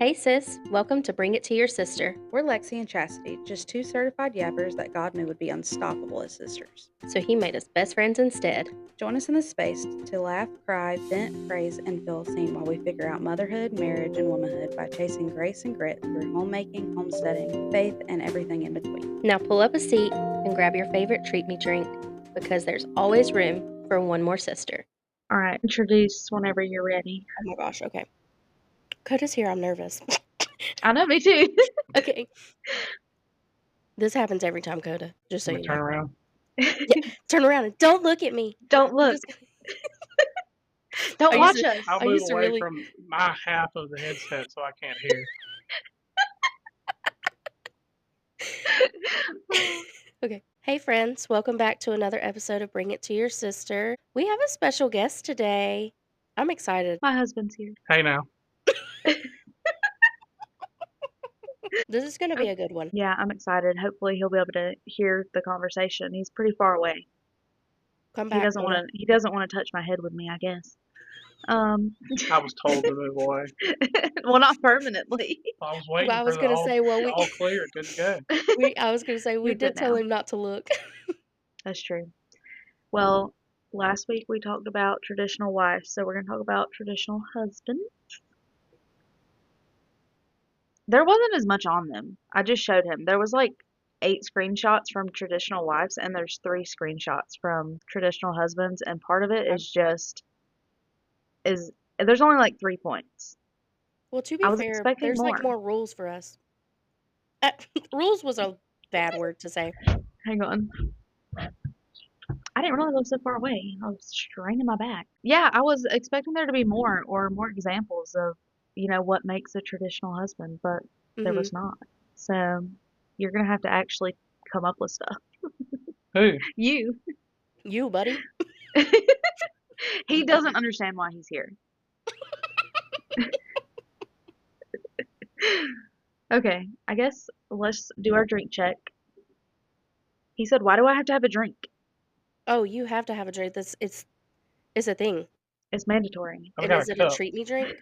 Hey sis, welcome to Bring It to Your Sister. We're Lexi and Chastity, just two certified yappers that God knew would be unstoppable as sisters. So he made us best friends instead. Join us in this space to laugh, cry, vent, praise, and feel seen while we figure out motherhood, marriage, and womanhood by chasing grace and grit through homemaking, homesteading, faith, and everything in between. Now pull up a seat and grab your favorite treat me drink because there's always room for one more sister. All right, introduce whenever you're ready. Oh my gosh, okay. Coda's here, I'm nervous. I know, me too. Okay. This happens every time, Coda, just so you Turn know. around. Turn around and don't look at me. Don't look. Don't watch us. I'll I move used to away really- from my half of the headset so I can't hear. Okay. Hey friends, welcome back to another episode of Bring It to Your Sister. We have a special guest today. I'm excited. My husband's here. Hey now. This is going to be a good one. Yeah, I'm excited. Hopefully he'll be able to hear the conversation. He's pretty far away. Come He back. doesn't want to. He doesn't want to touch my head with me, I guess. I was told to move away. Well, not permanently. I was waiting I was for gonna the all, say, well, we- all clear. Good to go. I was going to say, we You're did good tell now. him not to look. That's true. Well, last week we talked about traditional wives, so we're going to talk about traditional husbands. There wasn't as much on them. I just showed him. There was like 8 screenshots from traditional wives, and there's 3 screenshots from traditional husbands, and part of it is there's only like 3 points. Well, to be I was fair, expecting there's like more. more rules for us. Rules was a bad word to say. Hang on. I didn't realize I was so far away. I was straining my back. Yeah, I was expecting there to be more examples of, what makes a traditional husband, but there Mhm. was not. So you're gonna have to actually come up with stuff. Who? You. You, buddy. He doesn't understand why he's here. Okay, I guess let's do our drink check. He said, "Why do I have to have a drink? Oh, you have to have a drink. It's a thing. It's mandatory." I've And got is a it cup. a treat me drink?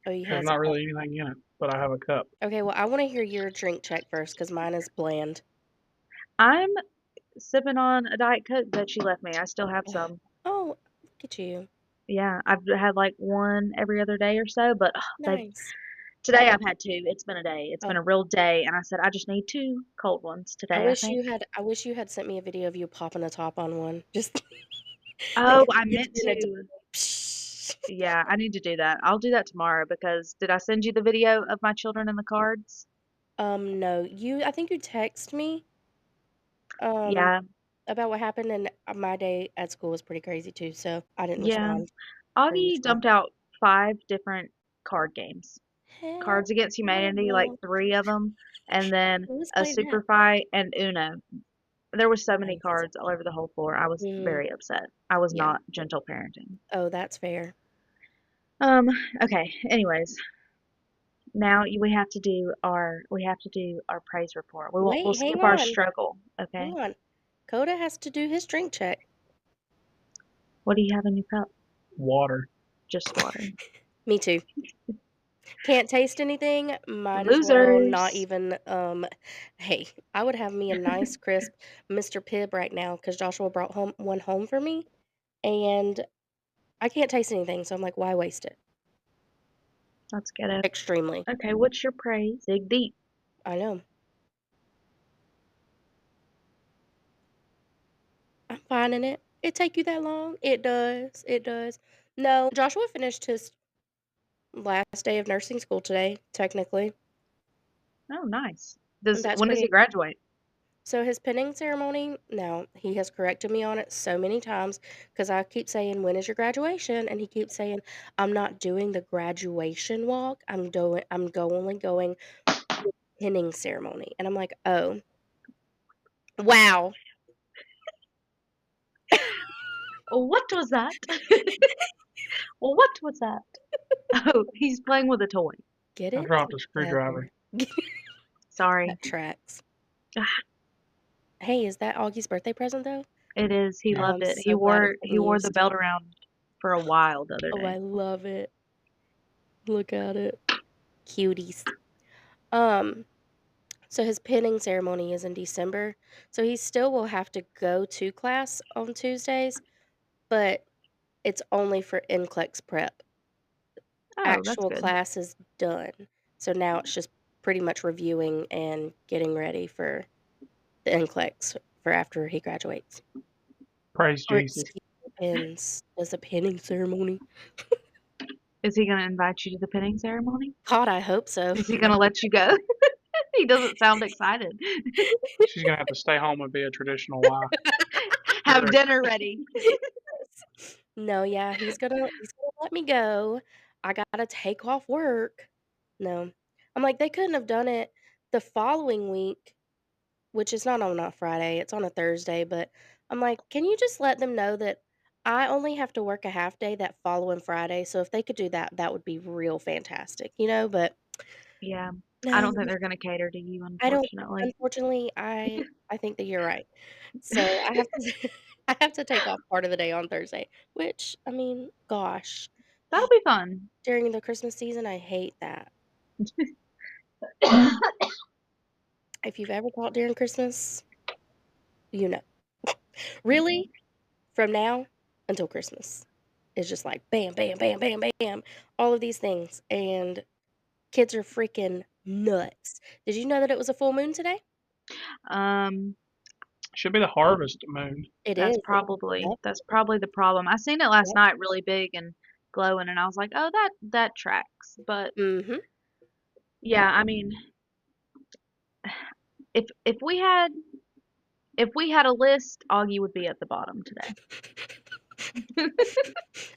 Oh, he There's has not a really anything in it, but I have a cup. Okay, well, I want to hear your drink check first because mine is bland. I'm sipping on a Diet Coke that she left me. I still have some. Oh, look at you. Yeah, I've had like one every other day or so, but babe, Nice. today I've had 2. It's been a day. It's been Oh. a real day, and I said I just need 2 cold ones today. I wish think. I wish you had sent me a video of you popping the top on one. Just Oh, like, I meant it's gonna to. Psh. Yeah, I need to do that. I'll do that tomorrow because did I send you the video of my children in the cards? No, I think you text me Yeah, about what happened, and my day at school was pretty crazy too, so I didn't yeah. respond. per Augie usual. dumped out 5 different card games. Hell Cards Against Humanity, like no. 3 of them, and then Let's a play that. Super Fight and Uno. There was so many Nice. cards all over the whole floor. I was very upset. I was Yeah. not gentle parenting. Oh, that's fair. Okay. Anyways, now we have to do our praise report. We'll Wait, skip hang our on. struggle. Okay. Hang on. Coda has to do his drink check. What do you have in your cup? Water. Just water. Me too. Can't taste anything. Might as well Losers. not even. Hey, I would have me a nice crisp Mr. Pibb right now because Joshua brought one home for me, and I can't taste anything. So I'm like, why waste it? Let's get it. Extremely. Okay, what's your praise? Dig deep. I know. I'm finding it. It take you that long? It does. It does. No, Joshua finished his last day of nursing school today, technically. Oh, nice. That's When does he graduate? So his pinning ceremony, now he has corrected me on it so many times because I keep saying, when is your graduation? And he keeps saying, I'm not doing the graduation walk. I'm only going to the pinning ceremony. And I'm like, oh, wow. What was that? Well, what was that? Oh, he's playing with a toy. Get I it? dropped a screwdriver. Sorry. That tracks. Ah. Hey, is that Augie's birthday present though? It is. He Yeah. loved I'm it. so He glad wore it's he wore the used. belt around for a while the other Oh, day. I love it. Look at it. Cuties. Um, so his pinning ceremony is in December. So he still will have to go to class on Tuesdays, but it's only for NCLEX prep. Oh, that's Actual good. class is done. So now it's just pretty much reviewing and getting ready for the NCLEX for after he graduates. Praise Or Jesus. excuse me, does a pinning ceremony. Is he gonna invite you to the pinning ceremony? God, I hope so. Is he gonna let you go? He doesn't sound excited. She's gonna have to stay home and be a traditional wife. Have dinner ready. No, yeah, he's gonna let me go. I gotta take off work. No. I'm like, they couldn't have done it the following week, which is not on a Friday, it's on a Thursday, but I'm like, "Can you just let them know that I only have to work a half day that following Friday?" So if they could do that, that would be real fantastic, but Yeah. I no, don't think they're gonna cater to you, I don't unfortunately. unfortunately, I think that you're right. So I have to I have to take off part of the day on Thursday, which, I mean, gosh, That'll be fun. during the Christmas season, I hate that. If you've ever taught during Christmas, you know. Really, from now until Christmas, it's just like bam, bam, bam, bam, bam, all of these things, and kids are freaking nuts. Did you know that it was a full moon today? Um, Should be the harvest moon. It that's is. probably Yep. that's probably the problem. I seen it last Yep. night really big and glowing and I was like, "Oh, that tracks." But Mhm. yeah, I mean, if we had a list, Augie would be at the bottom today.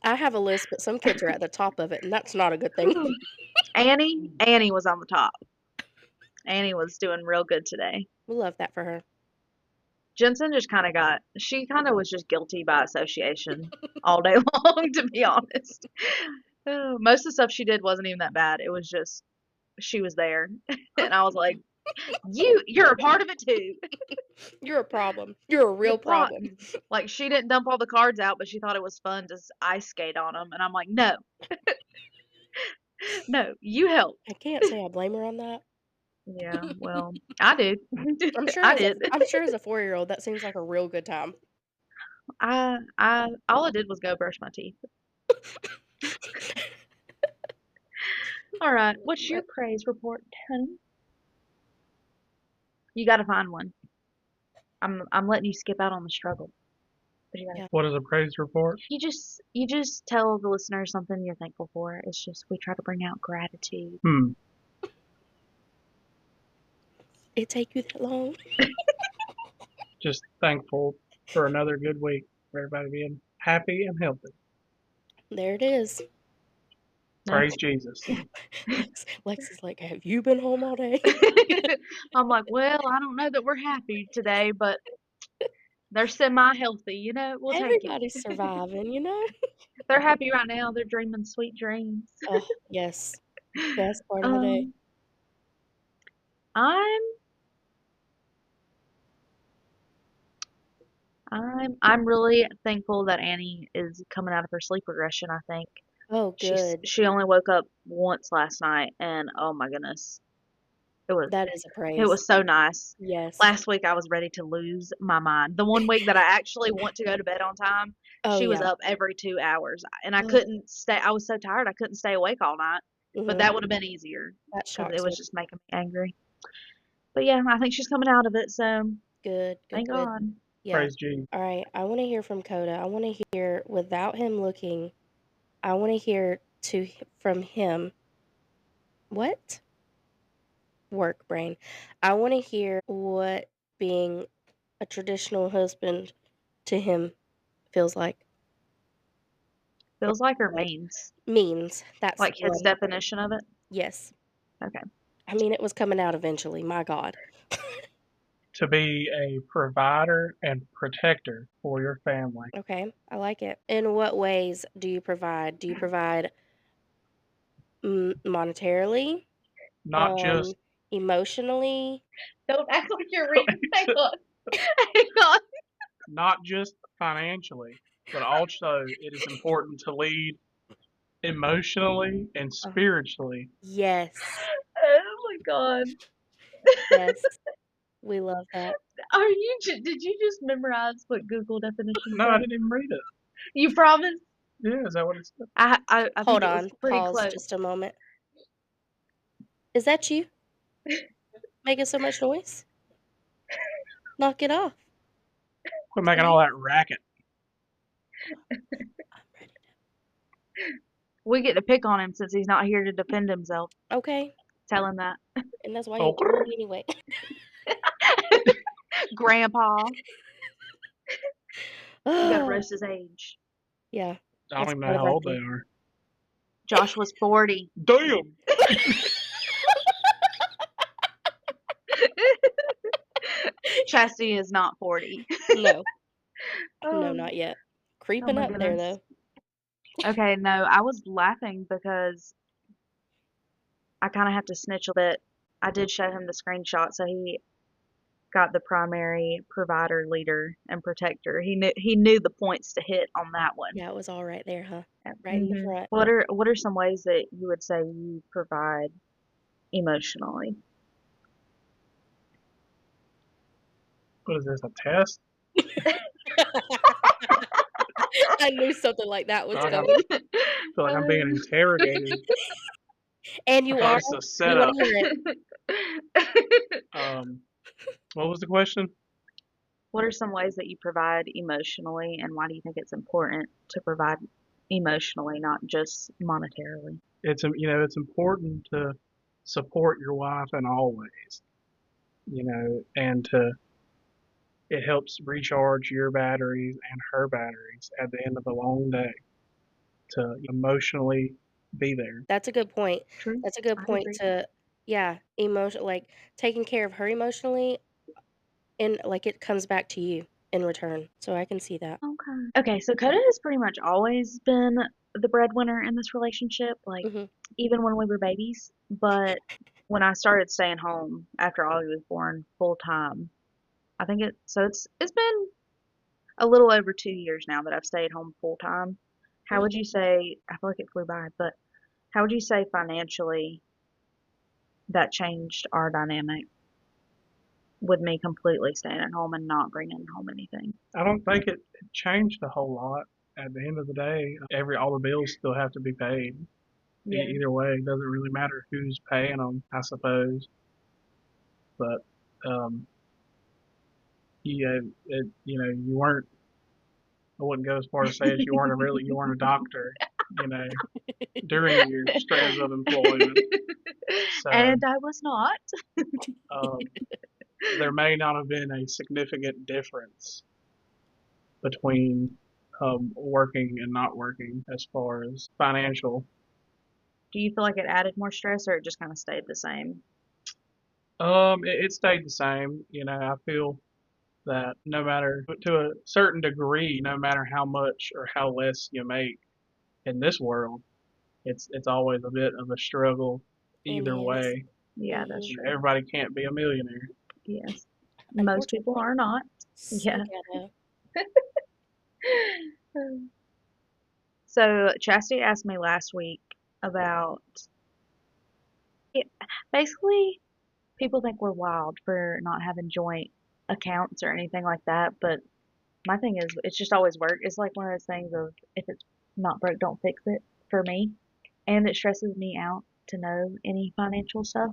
I have a list, but some kids are at the top of it, and that's not a good thing. Annie was on the top. Annie was doing real good today. We love that for her. Jensen just she kind of was just guilty by association all day long, to be honest. Most of the stuff she did wasn't even that bad. It was just, she was there. And I was like, you're a part of it too. You're a problem. You're a The real plot, problem. like she didn't dump all the cards out, but she thought it was fun to ice skate on them. And I'm like, no, no, you helped. I can't say I blame her on that. Yeah, well, I did. I'm sure I as a did. I'm sure as a 4-year-old, that seems like a real good time. All I did was go brush my teeth. All right, what's your But praise report, honey? You got to find one. I'm letting you skip out on the struggle. But you gotta. yeah, What is a praise report? You just tell the listener something you're thankful for. It's just we try to bring out gratitude. it take you that long? Just thankful for another good week, for everybody being happy and healthy. There it is. Praise Jesus. Lex is like, "Have you been home all day?" I'm like, well, I don't know that we're happy today, but they're semi-healthy. We'll take it. Everybody's surviving. They're happy right now. They're dreaming sweet dreams. Oh, yes. Best part of the day. Um, I'm I'm really thankful that Annie is coming out of her sleep regression, I think. Oh, good. She only woke up once last night and oh my goodness. It was That is a it praise. was so nice. Yes. Last week I was ready to lose my mind. The one week that I actually want to go to bed on time, Oh, she was yeah. up every 2 hours and I Ugh. couldn't stay. I was so tired I couldn't stay awake all night. But Mhm. that would have been easier That because it shocks was me. just making me angry. But yeah, I think she's coming out of it, so Good, good, thank good. God. Yeah. Praise Jesus. All right. I want to hear from Coda. I want to hear without him looking. I want to hear from him. What? Work brain. I want to hear what being a traditional husband to him feels like. Feels like her veins. Means. That's Like the his one. definition of it. Yes. Okay. I mean, it was coming out eventually. My God. To be a provider and protector for your family. Okay. I like it. In what ways do you provide? Do you provide monetarily, Not um, just Emotionally. Don't act like you're reading. Hang to, on. Hang on. not just financially, but also it is important to lead emotionally and Uh, spiritually. yes. Oh my god. Yes. We love that. Did you just memorize what Google definition No, I said? didn't even read it. You promise? Yeah, is that what it said? I think Hold it was on. pretty Pause close. just a moment. Is that you making so much noise? Knock it off. Quit making all that racket. I'm ready. We get to pick on him since he's not here to defend himself. Okay. Tell him that. And that's why you Oh, do it anyway. Grandpa. You gotta Oh, roast his age. yeah. I don't That's even know part of how our old they thing. are. Josh was 40. Damn. Chastity is not 40. No. No, Oh, not yet. oh Creeping my up there, goodness. though. Okay, no, I was laughing because I kind of have to snitch a bit. I did show him the screenshot, so he got the primary provider, leader, and protector. He knew the points to hit on that one. Yeah, it was all right there, huh? Right in the Hmm. front. What are some ways that you would say you provide emotionally? What is this, a test? I knew something like that I was feel like I'm, coming. feel like I'm being interrogated. And you Oh, are. it's a We want setup. to hear it. What was the question? What are some ways that you provide emotionally, and why do you think it's important to provide emotionally, not just monetarily? It's important to support your wife in all ways, and it helps recharge your batteries and her batteries at the end of a long day to emotionally be there. That's a good point. True. That's a good I point agree. to, yeah, like taking care of her emotionally, and like it comes back to you in return. So I can see that. Okay. Okay, so Coda has pretty much always been the breadwinner in this relationship, like Hmm. even when we were babies. But when I started staying home after Ollie was born full time, I think it's been a little over 2 years now that I've stayed home full time. How would you say, I feel like it flew by, but how would you say financially that changed our dynamic with me completely staying at home and not bringing home anything? I don't think it changed a whole lot. At the end of the day, all the bills still have to be paid. Yeah. Either way, it doesn't really matter who's paying them, I suppose. But um, yeah, you weren't. I wouldn't go as far as say as you weren't a doctor, you know, during your strands of employment. So And I was not. um, there may not have been a significant difference between working and not working as far as financial. Do you feel like it added more stress or it just kind of stayed the same? It stayed the same. I feel that no matter to a certain degree, no matter how much or how less you make in this world, it's always a bit of a struggle It either is. way. Yeah, that's Hmm. true. Everybody can't be a millionaire. Yes. Most people Unfortunately. are not. So Yeah. ghetto. So Chastity asked me last week about it, basically people think we're wild for not having joint accounts or anything like that, but my thing is it's just always worked. It's like one of those things of if it's not broke, don't fix it for me. And it stresses me out to know any financial stuff.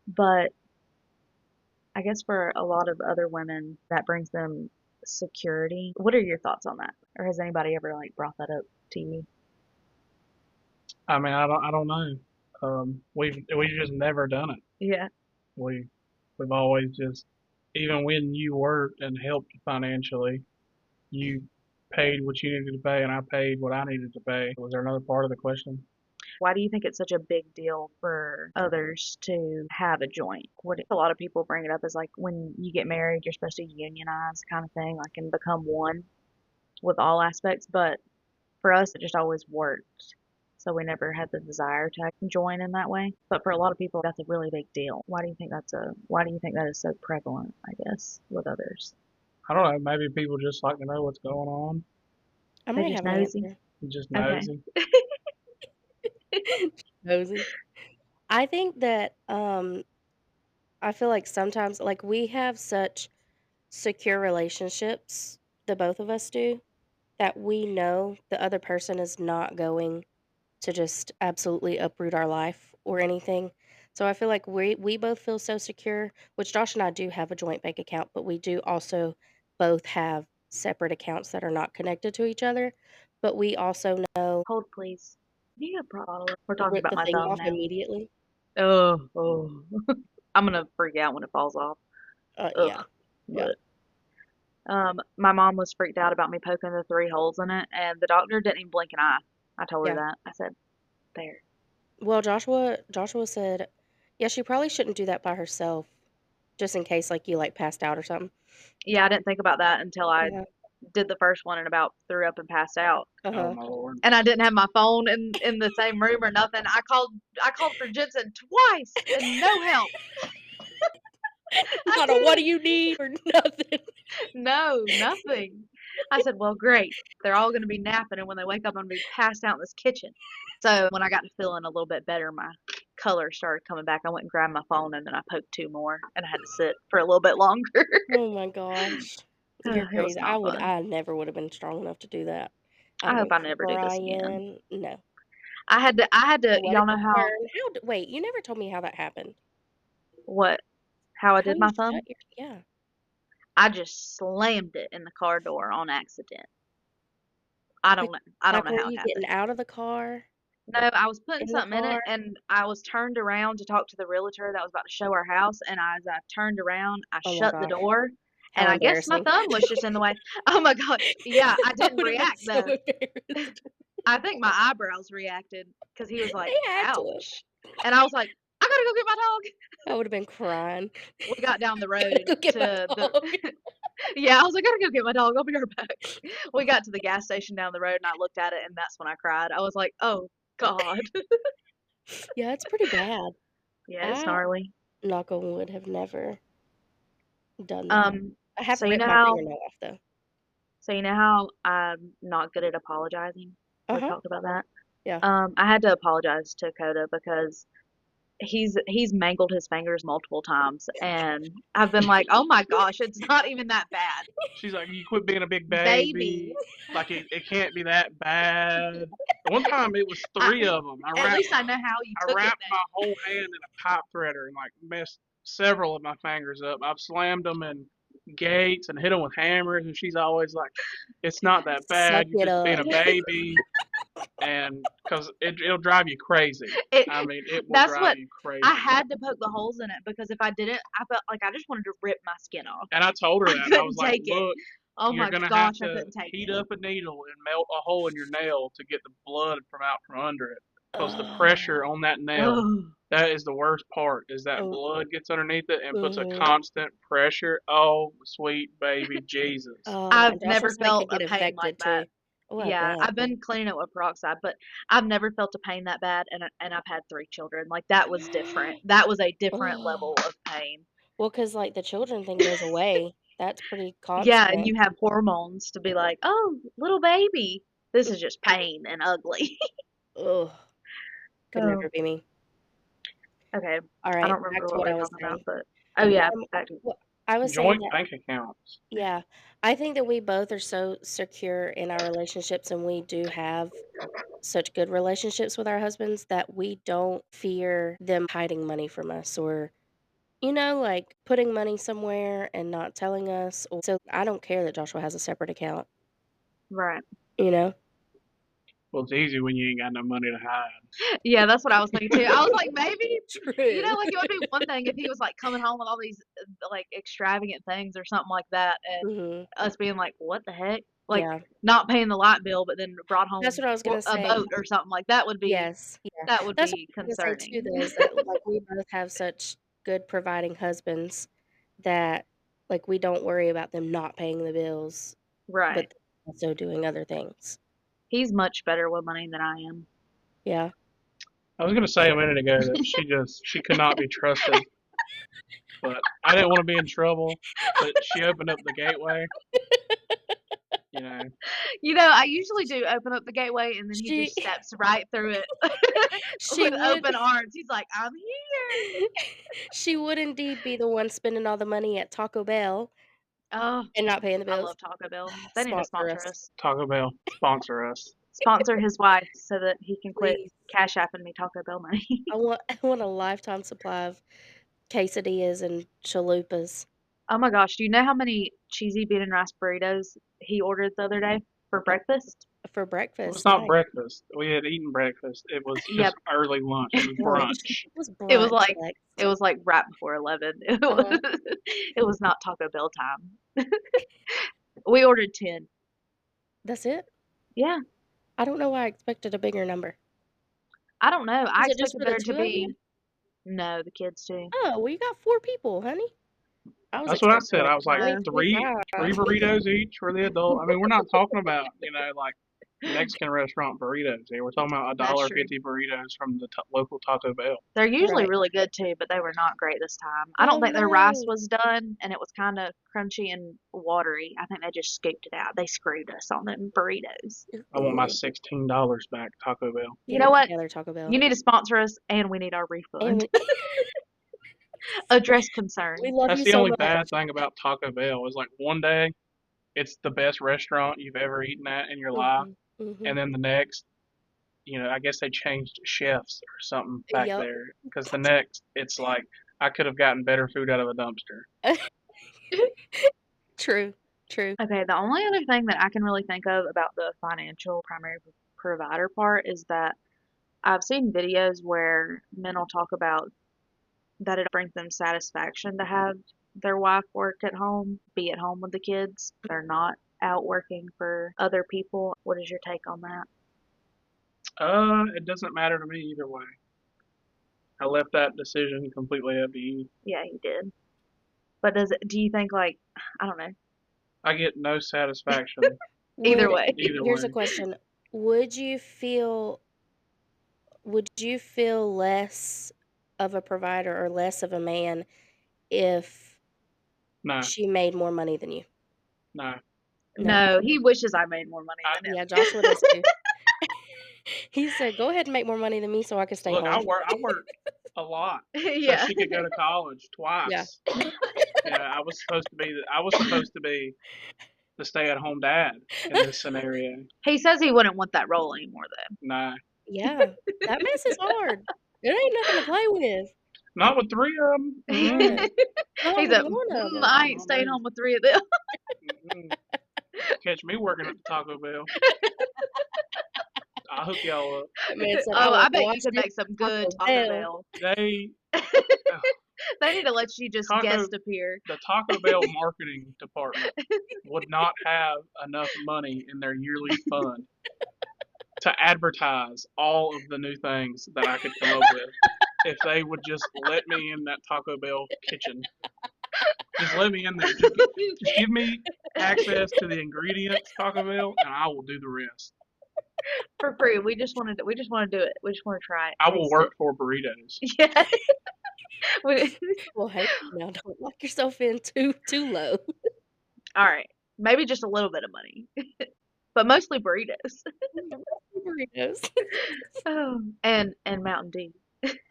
But I guess for a lot of other women, that brings them security. What are your thoughts on that? Or has anybody ever like brought that up to you? I mean, I don't know. We've just never done it. Yeah. We we've always just, even when you worked and helped financially, you paid what you needed to pay, and I paid what I needed to pay. Was there another part of the question? Why do you think it's such a big deal for others to have a joint? What a lot of people bring it up as like when you get married, you're supposed to unionize kind of thing, like and become one with all aspects. But for us, it just always worked. So we never had the desire to join in that way. But for a lot of people, that's a really big deal. Why do you think that is so prevalent, I guess, with others? I don't know. Maybe people just like to know what's going on. I They're might just have an nosy. answer. Just Okay. nosy. Nosy. I think that, I feel like sometimes like, we have such secure relationships, the both of us do, that we know the other person is not going to just absolutely uproot our life or anything. So I feel like we both feel so secure, which Josh and I do have a joint bank account, but we do also both have separate accounts that are not connected to each other. But we also know Hold, please. Do you have a bottle? We're talking rip about the my thing thumb off now. immediately. Oh. I'm gonna freak out when it falls off. Yeah, Ugh. yeah, But my mom was freaked out about me poking the 3 holes in it, and the doctor didn't even blink an eye. I told her yeah. that. I said, "There." Well, Joshua said, yeah, she probably shouldn't do that by herself, just in case like you like passed out or something. Yeah, I didn't think about that until I Yeah. did the first one and about threw up and passed out. Oh Uh-huh. my lord. And I didn't have my phone in the same room or nothing. I called for Jensen twice and no help. I Not a what do did. you need or nothing. No, nothing. I said, "Well, great. They're all going to be napping, and when they wake up, I'm going to be passed out in this kitchen." So when I got to feeling a little bit better, my color started coming back. I went and grabbed my phone, and then I poked 2 more, and I had to sit for a little bit longer. Oh my gosh. You're It was crazy. not fun. I never would have been strong enough to do that. I'd I have hope been I never do this again. crying. No. I had to, Let y'all it know how, burn. Wait, you never told me how that happened. what, how I How did you my shut thumb? your yeah. I just slammed it in the car door on accident. I don't Like know. I don't like know were how it you getting happened. out of the car? No, I was putting In the something in it car? and I was turned around to talk to the realtor that was about to show our house. And as I turned around, I Oh my shut the gosh. door and How I guess my embarrassing. thumb was just in the way. Oh my God. Yeah, I That didn't would have been react so though. embarrassing. I think my eyebrows reacted because he was They like, had to have. ouch. And I was like, I gotta go get my dog. I would have been crying. We got down the Gotta road go get my to the, dog. yeah, I was like, I gotta go get my dog. I'll be right back. We got to the gas station down the road and I looked at it and that's when I cried. I was like, oh God. Yeah, it's pretty bad. Yeah, it's I, gnarly. knock on wood, have never done that. Um, I have so you ripped know my how fingernail off though. So you know how I'm not good at apologizing? We've Uh-huh. talked about that. Yeah. I had to apologize to Dakota because he's mangled his fingers multiple times, and I've been like, oh my gosh, it's not even that bad, She's like, you quit being a big baby. baby. Like it can't be that bad. One time it was I, three of them. at least I know how you I took it wrapped my whole hand in a pipe threader and like messed several of my fingers up. I've slammed them in gates and hit them with hammers, and she's always like, "It's not that Suck bad. You're it just being up. a baby." And because it'll drive you crazy. then. I mean, it will That's drive what you I crazy. had to poke the holes in it because if I didn't, I felt like I just wanted to rip my skin off. And I told her I that, and I was couldn't like, take it. "Look, Oh you're my gonna have gosh, I to couldn't take heat it. up a needle and melt a hole in your nail to get the blood from out from under it. Because the Oh. pressure on that nail, Oh, that is the worst part, is that Oh. blood gets underneath it and puts a Mhm. constant pressure. Oh, sweet baby Jesus. I've And Joshua never said it felt could a get pain like infected that. too. Oh, I Yeah, bet. I've been cleaning it with peroxide, but I've never felt a pain that bad, and I've had 3 children. Like that was different. That was a different level Oh. of pain. Well, cause like, the children thing goes away. That's pretty Yeah, and constant. you have hormones to be like, oh, little baby. This is just pain and ugly. Ugh. Could Oh, never be me. okay. I Alright, don't back remember to what what we I were was talking about, saying. but oh yeah, Um, back to well, I was saying Joint that bank accounts. yeah, I think that we both are so secure in our relationships, and we do have such good relationships with our husbands that we don't fear them hiding money from us or, like, putting money somewhere and not telling us, or so I don't care that Joshua has a separate account, right. you know? Well, it's easy when you ain't got no money to Yeah, that's what I was thinking too. I was like, maybe, True. like it would be one thing if he was like coming home with all these like extravagant things or something like that, and Mhm. us being like, what the heck? Like Yeah. not paying the light bill, but then brought That's home what I was gonna a say. boat or something like that would be Yes, yeah. that would That's what be I was gonna say too, concerning. though, is that, like, we both have such good providing husbands that, like, we don't worry about them not paying the bills, Right. but also doing other things. He's much better with money than I am. Yeah. I was gonna say a minute ago that she could not be trusted, but I didn't want to be in trouble. But she opened up the gateway, You know, I usually do open up the gateway, and then he She just steps right through it she with would open arms. He's like, "I'm here." she would indeed be the one spending all the money at Taco Bell Oh, and not paying the I bills. love Taco Bell. They need to Sponsor sponsor us, us. Taco Bell sponsor us. Sponsor his wife so that he can quit please. cash apping me Taco Bell money. I want a lifetime supply of quesadillas and chalupas Oh my gosh, do you know how many cheesy bean and rice burritos he ordered the other day for breakfast? for It was breakfast. not Nice. breakfast. We had eaten breakfast. It was Yep. just early lunch. It was Brunch. brunch. It was It was brunch, like Lex. it was like right before 11. Uh-huh. It was not Taco Bell time. We ordered 10. That's it? Yeah. I don't know why I expected a bigger number. I don't know. I Is it just expected for the there to 2 of be you? no, the kids too. Oh, well, you got 4 people, honey. I was That's what I expecting, said. like, I was like 3, No. 3 5. burritos each for the adult. I mean, we're not talking about like Mexican restaurant burritos here. We're talking about That's true. $1.50 burritos from the local Taco Bell. They're usually Right. really good too, but they were not great this time. I Oh, don't think their rice no. was done, and it was kind of crunchy and watery. I think they just scooped it out. They screwed us on them burritos. I want my Ooh. $16 back, Taco Bell. You Get know it what? together, Taco Bell. You need to sponsor us, and we need our And refund. we Address we concern. love That's you the so only much. bad thing about Taco Bell is like one day it's the best restaurant you've ever eaten at in your life, Mhm. and Mhm. then the next, I guess they changed chefs or something back Yep. there because the next it's like I could have gotten better food out of a dumpster. True. True. Okay, the only other thing that I can really think of about the financial primary provider part is that I've seen videos where men will talk about that it brings them satisfaction to have their wife work at home, be at home with the kids. They're not out working for other people. What is your take on that? It doesn't matter to me either way. I left that decision completely up to you. Yeah, he did. But do you think, like, I don't know, I get no satisfaction either Would way? either Here's a way. question. Would you feel would you feel less of a provider or less of a man if No, she made more money than you? no. No. No, he wishes I made more money I, than him. Yeah, Joshua does too. He said, "Go ahead and make more money than me so I can stay look, I home." work. I work a lot so Yeah. she could go to college Yeah. twice. I was supposed to be. I was supposed to be the stay-at-home dad in this scenario. He says he wouldn't want that role anymore, though. Nah, Yeah. That mess is hard. It ain't nothing to play with. not with 3 of them. Yeah. Not He's with like, one of them. I ain't staying home with 3 of them. Catch me working at the Taco Bell. I'll hook y'all up. That man said, "I Oh, will I bet you wash could this make some good Taco Taco Bell." Bell. They They need to let you just guest appear. the Taco Bell marketing department would not have enough money in their yearly fund to advertise all of the new things that I could come up with if they would just let me in that Taco Bell kitchen. Just let me in there. Just give me access to the ingredients, Taco Bell, and I will do the rest. For free. We just want to do it. We just want to try it. I will Taste work for burritos. it. Yeah. We- Well, hey, now don't lock yourself in too low. All right. Maybe just a little bit of money. But mostly burritos. Burritos. Oh, and Mountain Dew.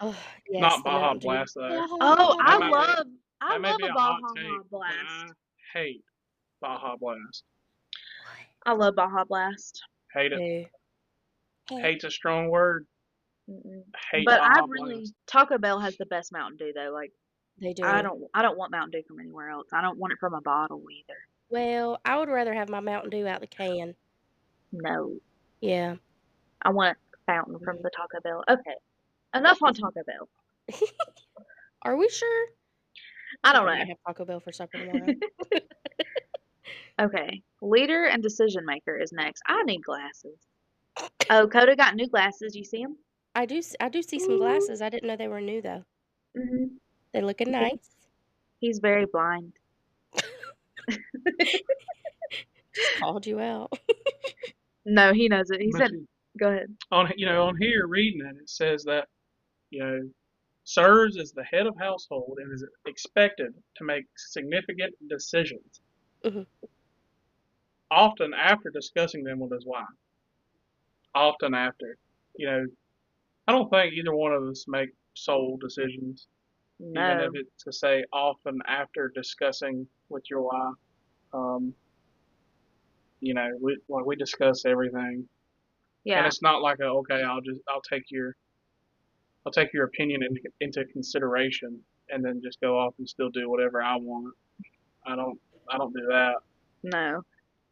Oh, yes, Not the Baja Mountain Dew. Blast though. Oh, That might be I that may love be a a Baja hot take, but Blast. I hate Baja Blast. I love Baja Blast. Hate it. Hey. Hate's a strong word. Mm-mm. Hate But I Baja really Blast. Taco Bell has the best Mountain Dew though. Like They do. I don't want Mountain Dew from anywhere else. I don't want it from a bottle either. Well, I would rather have my Mountain Dew out the can. No. Yeah. I want fountain from the Taco Bell. Okay. Enough on Taco Bell. Are we sure? I don't think I know. might have Taco Bell for supper tomorrow. Okay. Leader and decision maker is next. I need glasses. Oh, Coda got new glasses. You see them? I do see some glasses. I didn't know they were new though. Mm-hmm. They're looking nice. He's very blind. Just called you out. No, he knows it. He But said, "Go ahead." on here reading it, it says that serves as the head of household and is expected to make significant decisions. Mhm. often after discussing them with his wife. Often after, you know, I don't think either one of us make sole decisions, even if No. it's to say often after discussing with your wife. Um, we discuss everything, and Yeah. it's not like okay, I'll take your opinion into consideration, and then just go off and still do whatever I want. I don't I don't do that. No.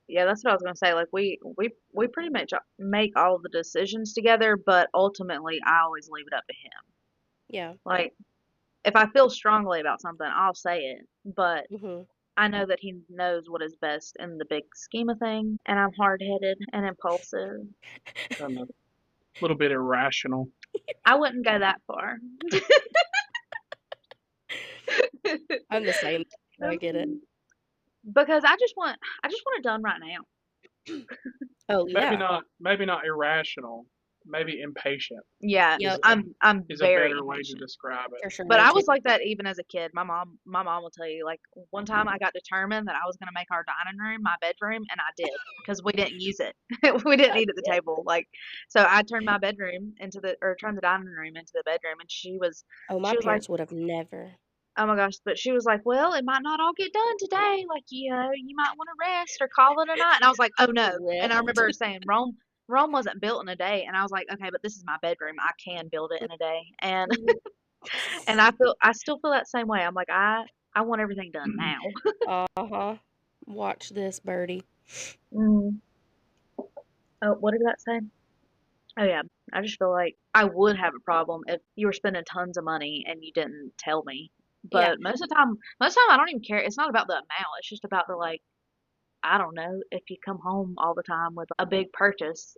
Yeah, that's what I was gonna say. Like we pretty much make all of the decisions together, but ultimately I always leave it up to him. Yeah. Like if I feel strongly about something, I'll say it, but Mhm. I know that he knows what is best in the big scheme of things, and I'm hard-headed and impulsive. Kind of a little bit irrational. I wouldn't go that far. I'm the same. I get it. Because I just want it done right now. Oh, yeah. Maybe not irrational. Maybe impatient Yeah, is Yep, I'm is a very better way to impatient. describe it. for sure, But me I too. was like that even as a kid. My mom will tell you, like, one time I got determined that I was gonna make our dining room my bedroom, and I did because we didn't use it. We didn't I eat at the did. table. Like, so I turned my bedroom into the or turned the dining room into the bedroom, and Oh, my she was like, parents would have never. oh my gosh, but she was like, well, it might not all get done today. Like, you might want to rest or call it a night. And I was like, oh no. And I What? remember her saying Rome wasn't built in a day. And I was like, okay, but this is my bedroom. I can build it in a day. And and I still feel that same way. I'm like, I want everything done now. Uh-huh. Watch this, Birdie. Mm. Oh, what did that say? Oh yeah. I just feel like I would have a problem if you were spending tons of money and you didn't tell me. Yeah. But most of the time I don't even care. It's not about the amount. It's just about the like I don't know, if you come home all the time with a big purchase.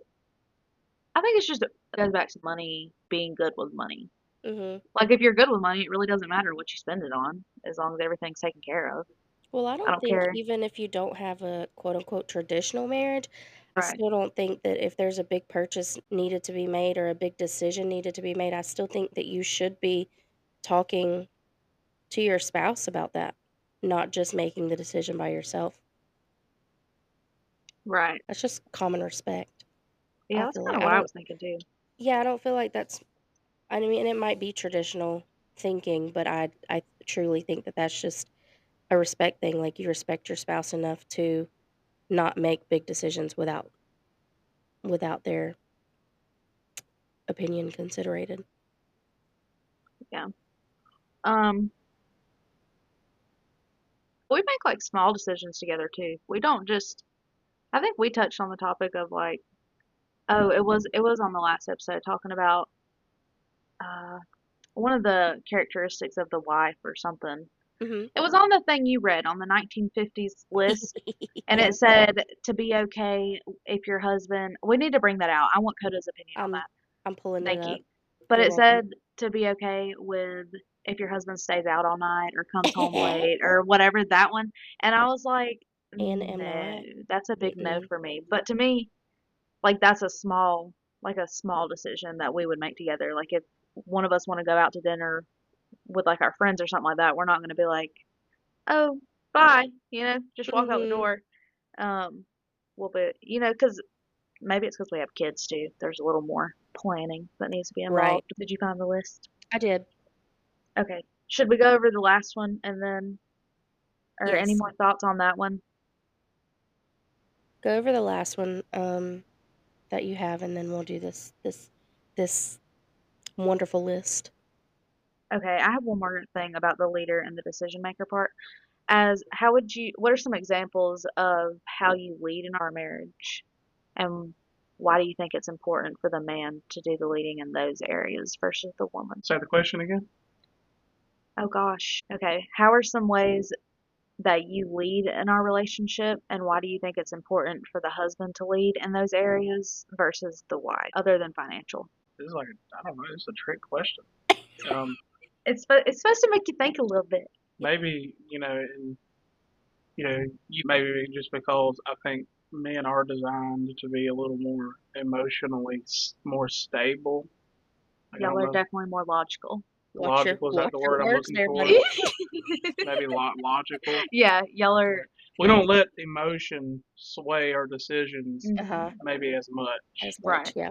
I think it's just it goes back to money being good with money. Mhm. Like if you're good with money, it really doesn't matter what you spend it on as long as everything's taken care of. Well, I I don't don't think care. even if you don't have a quote unquote traditional marriage, I Right. still don't think that if there's a big purchase needed to be made or a big decision needed to be made, I still think that you should be talking to your spouse about that, not just making the decision by yourself. Right. That's just common respect. Yeah, I that's feel kind like of I what I don't was thinking too. yeah, I don't feel like that's I mean, it might be traditional thinking, but I truly think that that's just a respect thing, like, you respect your spouse enough to not make big decisions without their opinion considerated. Yeah. Um, we make like small decisions together too. We don't just I think we touched on the topic of like oh, it was on the last episode talking about uh one of the characteristics of the wife or something. Mhm. It was on the thing you read on the 1950s list, and Yeah, it said to be okay if your husband. We need to bring that out. I want Coda's opinion on I'm that. I'm pulling it Thank up. you. But You're it welcome. said to be okay with if your husband stays out all night or comes home late or whatever that one. And I was like, And am no, not. that's a big no Mm-mm. for me. But to me, like that's a small decision that we would make together. Like if one of us want to go out to dinner with like our friends or something like that, we're not going to be like, oh, bye, just walk out the Mhm. door. Um, well, but because maybe it's because we have kids too. There's a little more planning that needs to be Right. involved. Did you find the list? I did. Okay. Should we go over the last one and then, or any Yes. more thoughts on that one? Go over the last one, that you have, and then we'll do this wonderful list. Okay, I have one more thing about the leader and the decision maker part. As how would you, what are some examples of how you lead in our marriage? And why do you think it's important for the man to do the leading in those areas versus the woman? Say the question again. Oh gosh. Okay. How are some ways that you lead in our relationship, and why do you think it's important for the husband to lead in those areas versus the wife, other than financial? This is like I don't know. It's a trick question. Um, It's supposed to make you think a little bit. maybe you maybe just because I think men are designed to be a little more emotionally more stable. I Y'all don't are know. definitely more logical. Logical is that Watch the your word I'm words looking there, for? buddy. Maybe logical. Yeah, y'all are. we don't let emotion sway our decisions Uh-huh. maybe as much. As Right. much, yeah.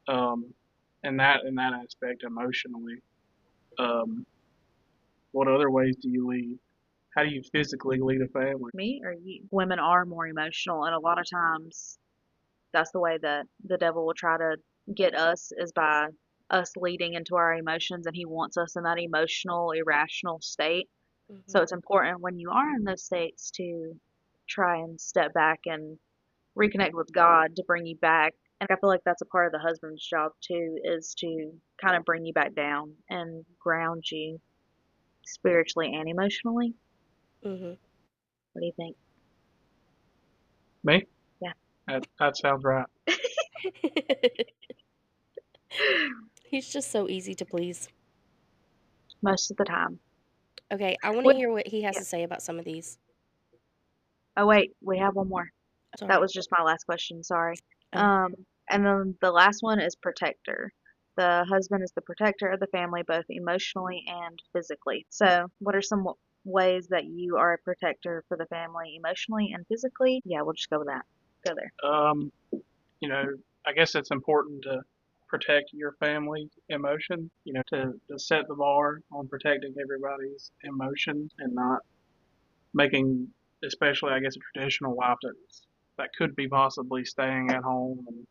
Um, in that aspect, emotionally. Um, what other ways do you lead? How do you physically lead a family? Me or you? Women are more emotional, and a lot of times that's the way that the devil will try to get us is by us leading into our emotions, and he wants us in that emotional, irrational state. So Mhm. it's important when you are in those states to try and step back and reconnect with God to bring you back. And I feel like that's a part of the husband's job too, is to kind of bring you back down and ground you spiritually and emotionally. Mhm. What do you think? Me? Yeah. That sounds right. He's just so easy to please. Most of the time. Okay, I want to With hear what he has yeah. to say about some of these. Oh wait, we have one more. That Sorry. was just my last question, sorry. Oh. And then the last one is protector. The husband is the protector of the family, both emotionally and physically. So, what are some ways that you are a protector for the family emotionally and physically? Yeah, we'll just go with that. Go there. Um, you know, I guess it's important to protect your family's emotion, to set the bar on protecting everybody's emotions and not making, especially, I guess, a traditional wife that could be possibly staying at home and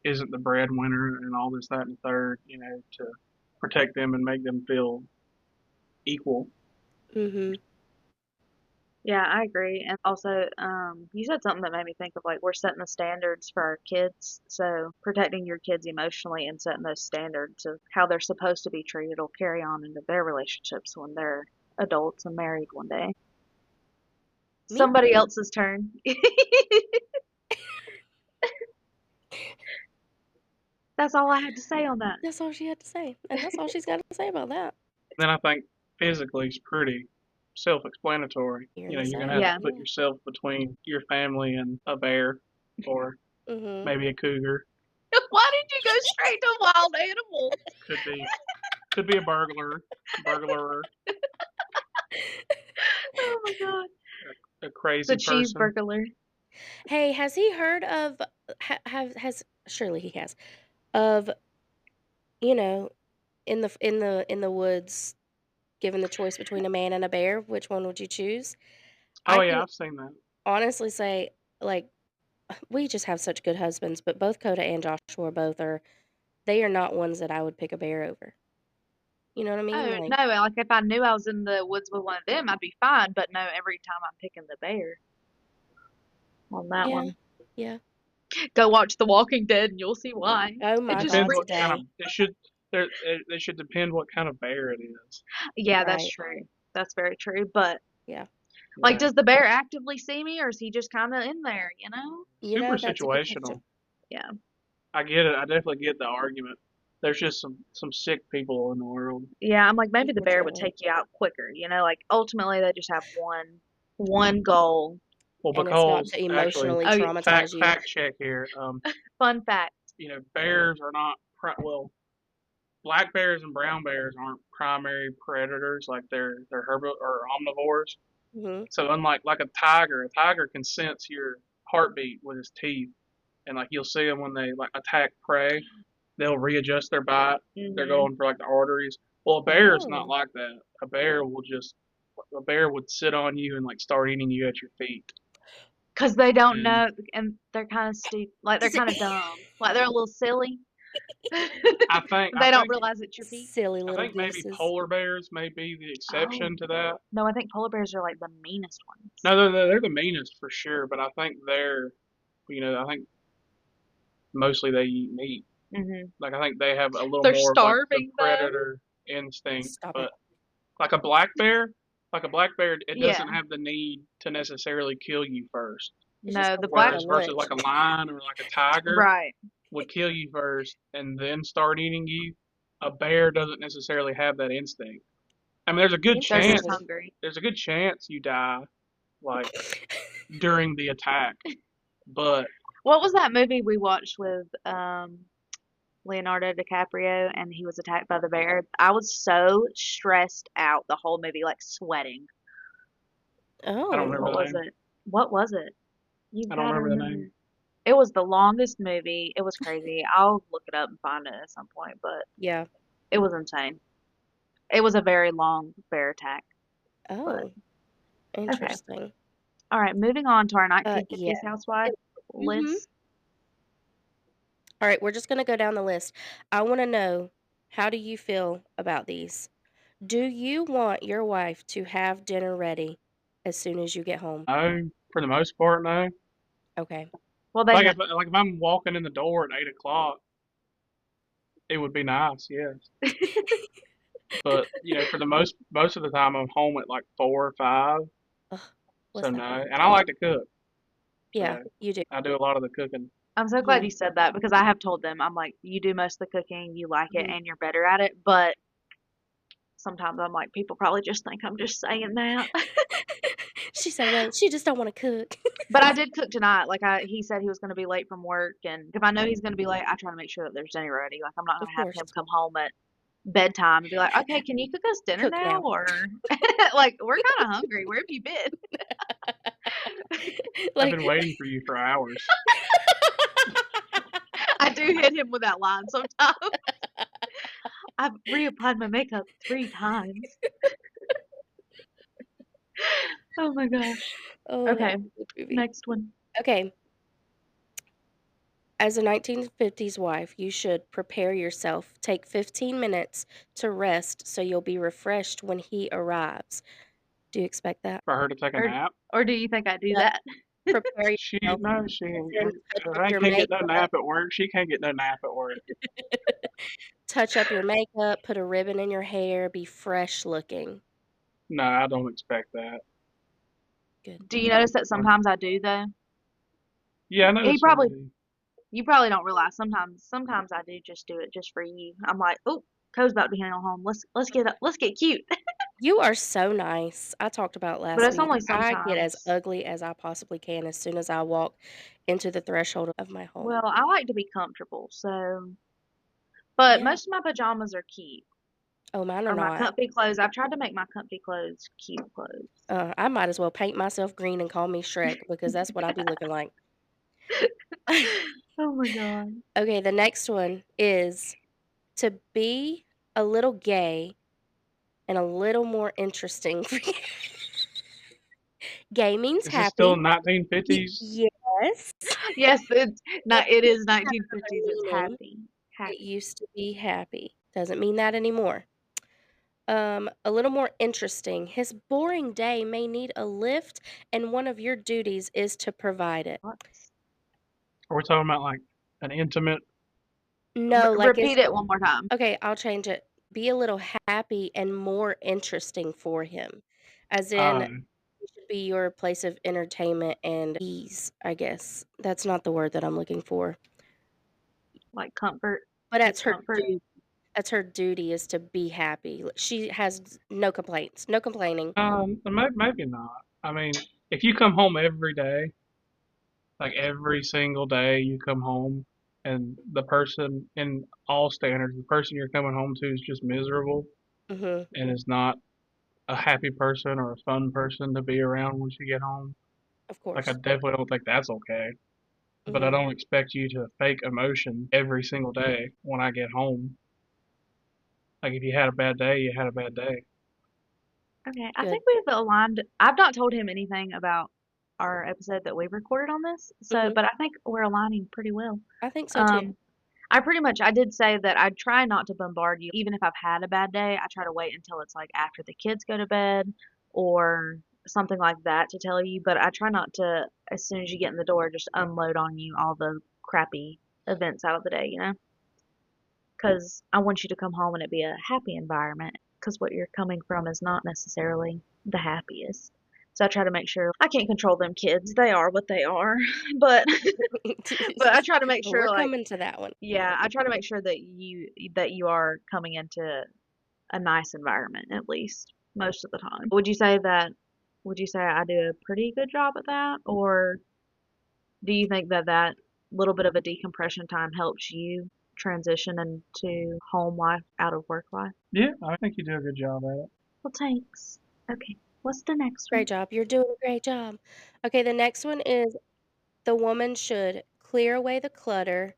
isn't the breadwinner and all this, that, and the third, to protect them and make them feel equal. Mhm. Yeah, I agree. And also, you said something that made me think of like we're setting the standards for our kids. So protecting your kids emotionally and setting those standards of how they're supposed to be treated will carry on into their relationships when they're adults and married one day. Me Somebody too. else's turn. That's all I had to say on that. That's all she had to say, and that's all she's got to say about that. Then I think physically is pretty self-explanatory. You're You in know, the you're gonna have same, to Yeah. put yeah. yourself between your family and a bear, or Mhm. maybe a cougar. Why did you go straight to wild animals? Could be could be a burglar, Oh my god. a crazy The cheese person. burglar. Hey, has he heard of has surely he has of, you know, in the woods, given the choice between a man and a bear, which one would you choose? Oh I yeah, can I've seen that. honestly say, like, we just have such good husbands, but both Coda and Joshua both they are not ones that I would pick a bear over. You know what I mean? Oh Like, no, like if I knew I was in the woods with one of them, I'd be fine. But no, every time I'm picking the bear on that yeah, one. yeah. Go watch The Walking Dead and you'll see why. Oh It It my just depends God, what freaks kind me of out. today. it should there it should depend what kind of bear it is. Yeah, that's Right. true. That's very true. But Yeah. like, Yeah, does the bear actively see me or is he just kind of in there, you know? super That's a good question. situational. Yeah. I get it. I definitely get the argument. There's just some sick people in the world. Yeah, I'm like maybe the bear would Unfortunately. take you out quicker, you know, like ultimately they just have one goal. Well, And it's not because to actually, emotionally Oh, yeah, fact traumatize you. fact check here. fun fact. Bears are not well. Black bears and brown bears aren't primary predators like they're herbivores or omnivores. Mhm. So unlike like a tiger can sense your heartbeat with his teeth, and like you'll see them when they like attack prey, they'll readjust their bite. They're Mhm. going for like the arteries. Well, a bear is not Oh. like that. A bear would sit on you and like start eating you at your feet. 'Cause they don't And know and they're kind of stupid, like they're Does it kind of dumb. Like they're a little silly. I think I They don't think realize it's your feet. silly I little think maybe gooses. polar bears may be the Oh. exception to that. No, I think polar bears are like the meanest ones. No, they're the meanest for sure, but I think I think mostly they eat meat. Mhm. Like I think they have a little They're more of like the starving though. predator instinct, Stop but it. like a black bear, it Yeah. doesn't have the need to necessarily kill you first. It's just No, gonna the bring you black to Versus lunch. like a lion or like a tiger right. would kill you first and then start eating you. A bear doesn't necessarily have that instinct. I mean, They're just Interesting. hungry. there's a good chance you die like during the attack, but What was that movie we watched with Leonardo DiCaprio and he was attacked by the bear? I was so stressed out the whole movie, like sweating. I don't Oh, remember What the was name. it? What was it? You've I don't got to remember the name. remember. It was the longest movie. It was crazy. I'll look it up and find it at some point, but yeah. it was insane. It was a very long bear attack. But Oh, okay. interesting. All right, moving on to our Yeah. 1950s housewife Mhm. list. All right, we're just gonna go down the list. I wanna know, how do you feel about these? Do you want your wife to have dinner ready as soon as you get home? No, for the most part, no. Okay. Well, they know. Like if I'm walking in the door at 8 o'clock, it would be nice, yes. But you know, for the most of the time, I'm home at like 4 or 5. Ugh, So bless no, that heart. and I like to cook, Yeah, so you do. I do a lot of the cooking. I'm so glad Mhm, you said that because I have told them, I'm like, you do most of the cooking, you like it, mhm. and you're better at it. But sometimes I'm like, people probably just think I'm just saying that. She's so late. She just don't wanna cook. But I did cook tonight. He said he was going to be late from work, and if I know he's going to be late, I try to make sure that there's dinner ready. Like I'm not going Of to have course. him come home at bedtime and be like, okay, can you cook us dinner Cook now? now. Or like, we're kind of hungry. Where have you been? I've Like been waiting for you for hours. I do hit him with that line sometimes. I've reapplied my makeup 3 times. Oh my gosh. oh, that Okay, was a good movie. next one. Okay, as a 1950s wife, you should prepare yourself. Take 15 minutes to rest so you'll be refreshed when he arrives. Do you expect that? For her to take a Or nap. or do you think I do No. that? Prepare She yourself, no, she as ain't. in touch up I your can't get no makeup nap at work. She can't get no nap at work. touch up your makeup, put a ribbon in your hair, be fresh looking. No, I don't expect that. Good. Do you notice that Uh, sometimes I do though? Yeah, I He noticed probably that. You probably don't realize sometimes I do just do it just for you. I'm like, oh, Co's about to be heading home. Let's get cute. You are so nice. I talked about But last it's week. only I get as sometimes. ugly as I possibly can as soon as I walk into the threshold of my home. Well, I like to be comfortable, so but Yeah. most of my pajamas are cute. Oh, mine are Or my not. comfy clothes. I've tried to make my comfy clothes cute clothes. I might as well paint myself green and call me Shrek because that's what I be looking like. Oh my god. Okay, the next one is to be a little gay and a little more interesting for you. Gay means Is this still happy. 1950s? Yes. Yes, it is Another 1950s. It's meaning. happy. It Happy. used to be happy. Doesn't mean that anymore. A little more interesting. His boring day may need a lift, and one of your duties is to provide it. What? Are we talking about like an intimate? No, like Repeat it's it one more time. okay, I'll change it. Be a little happy and more interesting for him. As in, Uh, it should be your place of entertainment and ease, I guess. That's not the word that I'm looking for. Like comfort. But His that's her comfort. duty. That's her duty is to be happy. She has no complaints, no complaining. maybe not. I mean, if you come home every day, like every single day, you come home, and the person in all standards, the person you're coming home to is just miserable Mhm. and is not a happy person or a fun person to be around once you get home. Of Like, I course. definitely don't think that's okay. But I Mhm. don't expect you to fake emotion every single day when I get home. Like, if you had a bad day, you had a bad day. Okay, I Good. think we've aligned. I've not told him anything about our episode that we recorded on this, so Mhm. but I think we're aligning pretty well. I think so too. Um, I did say that I try not to bombard you, even if I've had a bad day. I try to wait until it's like after the kids go to bed or something like that to tell you. But I try not to, as soon as you get in the door, just unload on you all the crappy events out of the day, because I want you to come home and it be a happy environment. Because what you're coming from is not necessarily the happiest. So I try to make sure I can't control them kids. They are what they are. But but I try to make But sure we're like coming to that one. yeah, I try to make sure that you are coming into a nice environment at least most of the time. Would you say I do a pretty good job at that, or do you think that that little bit of a decompression time helps you transition into home life out of work life? Yeah, I think you do a good job at it. Well, thanks. Okay. What's the next Great one? job. You're doing a great job. Okay, the next one is the woman should clear away the clutter,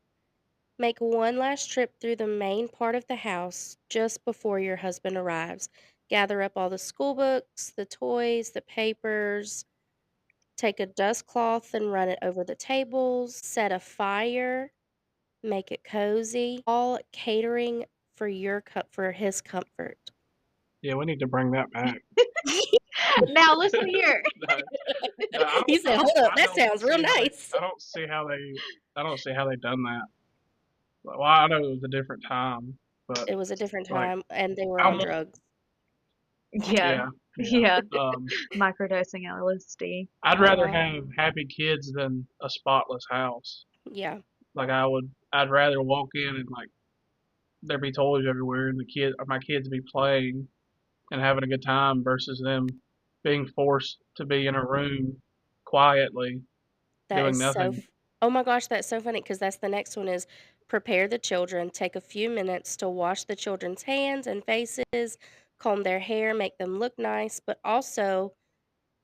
make one last trip through the main part of the house just before your husband arrives. Gather up all the school books, the toys, the papers, take a dust cloth and run it over the tables, set a fire, make it cozy, all catering for for his comfort. Yeah, we need to bring that back. Now listen here. No, no, He said, "Hold up, I that don't sounds real see how nice." I don't see how I don't see how they done that. Well, I know it was a different time, but It was a different like time, and they were I on want, drugs. Yeah, yeah, yeah. yeah. Um, Microdosing LSD. I'd rather Uh-huh. have happy kids than a spotless house. Yeah, Like I'd rather walk in and like there be toys everywhere and my kids be playing and having a good time versus them being forced to be in a room quietly that doing is so nothing. f oh my gosh, that's so funny because that's the next one is prepare the children, take a few minutes to wash the children's hands and faces, comb their hair, make them look nice, but also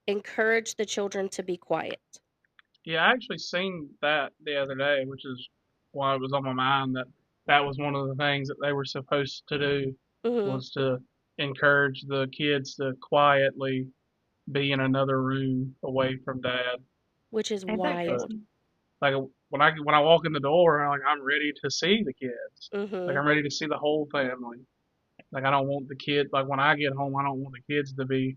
encourage the children to be quiet. Yeah, I actually seen that the other day, which is why it was on my mind that was one of the things that they were supposed to do Mhm, was to encourage the kids to quietly be in another room away from dad. which is Ain't that But wild. crazy? like when I walk in the door, I'm ready to see the kids. Like Mhm, I'm ready to see the whole family. Like I don't want the kid like when I get home, I don't want the kids to be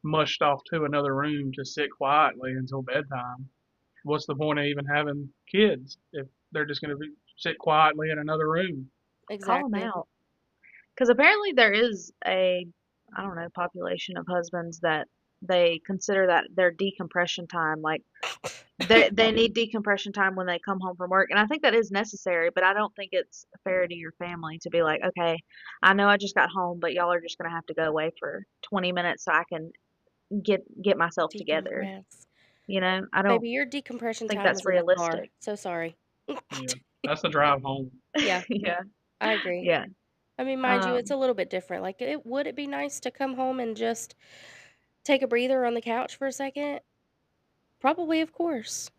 mushed off to another room to sit quietly until bedtime. What's the point of even having kids if they're just going to sit quietly in another room? Call them exactly. out. Because apparently there is a, I don't know, population of husbands that they consider that their decompression time. Like they need decompression time when they come home from work, and I think that is necessary. But I don't think it's fair to your family to be like, okay, I know I just got home, but y'all are just gonna have to go away for 20 minutes so I can get myself together. Decompress. You know, I don't Baby, your decompression think time that's is in the car. realistic. So sorry. Yeah, that's the drive home. Yeah, Yeah, I agree. yeah. I mean, mind you, it's Um, a little bit different. Like, would it be nice to come home and just take a breather on the couch for a second? Probably, of course.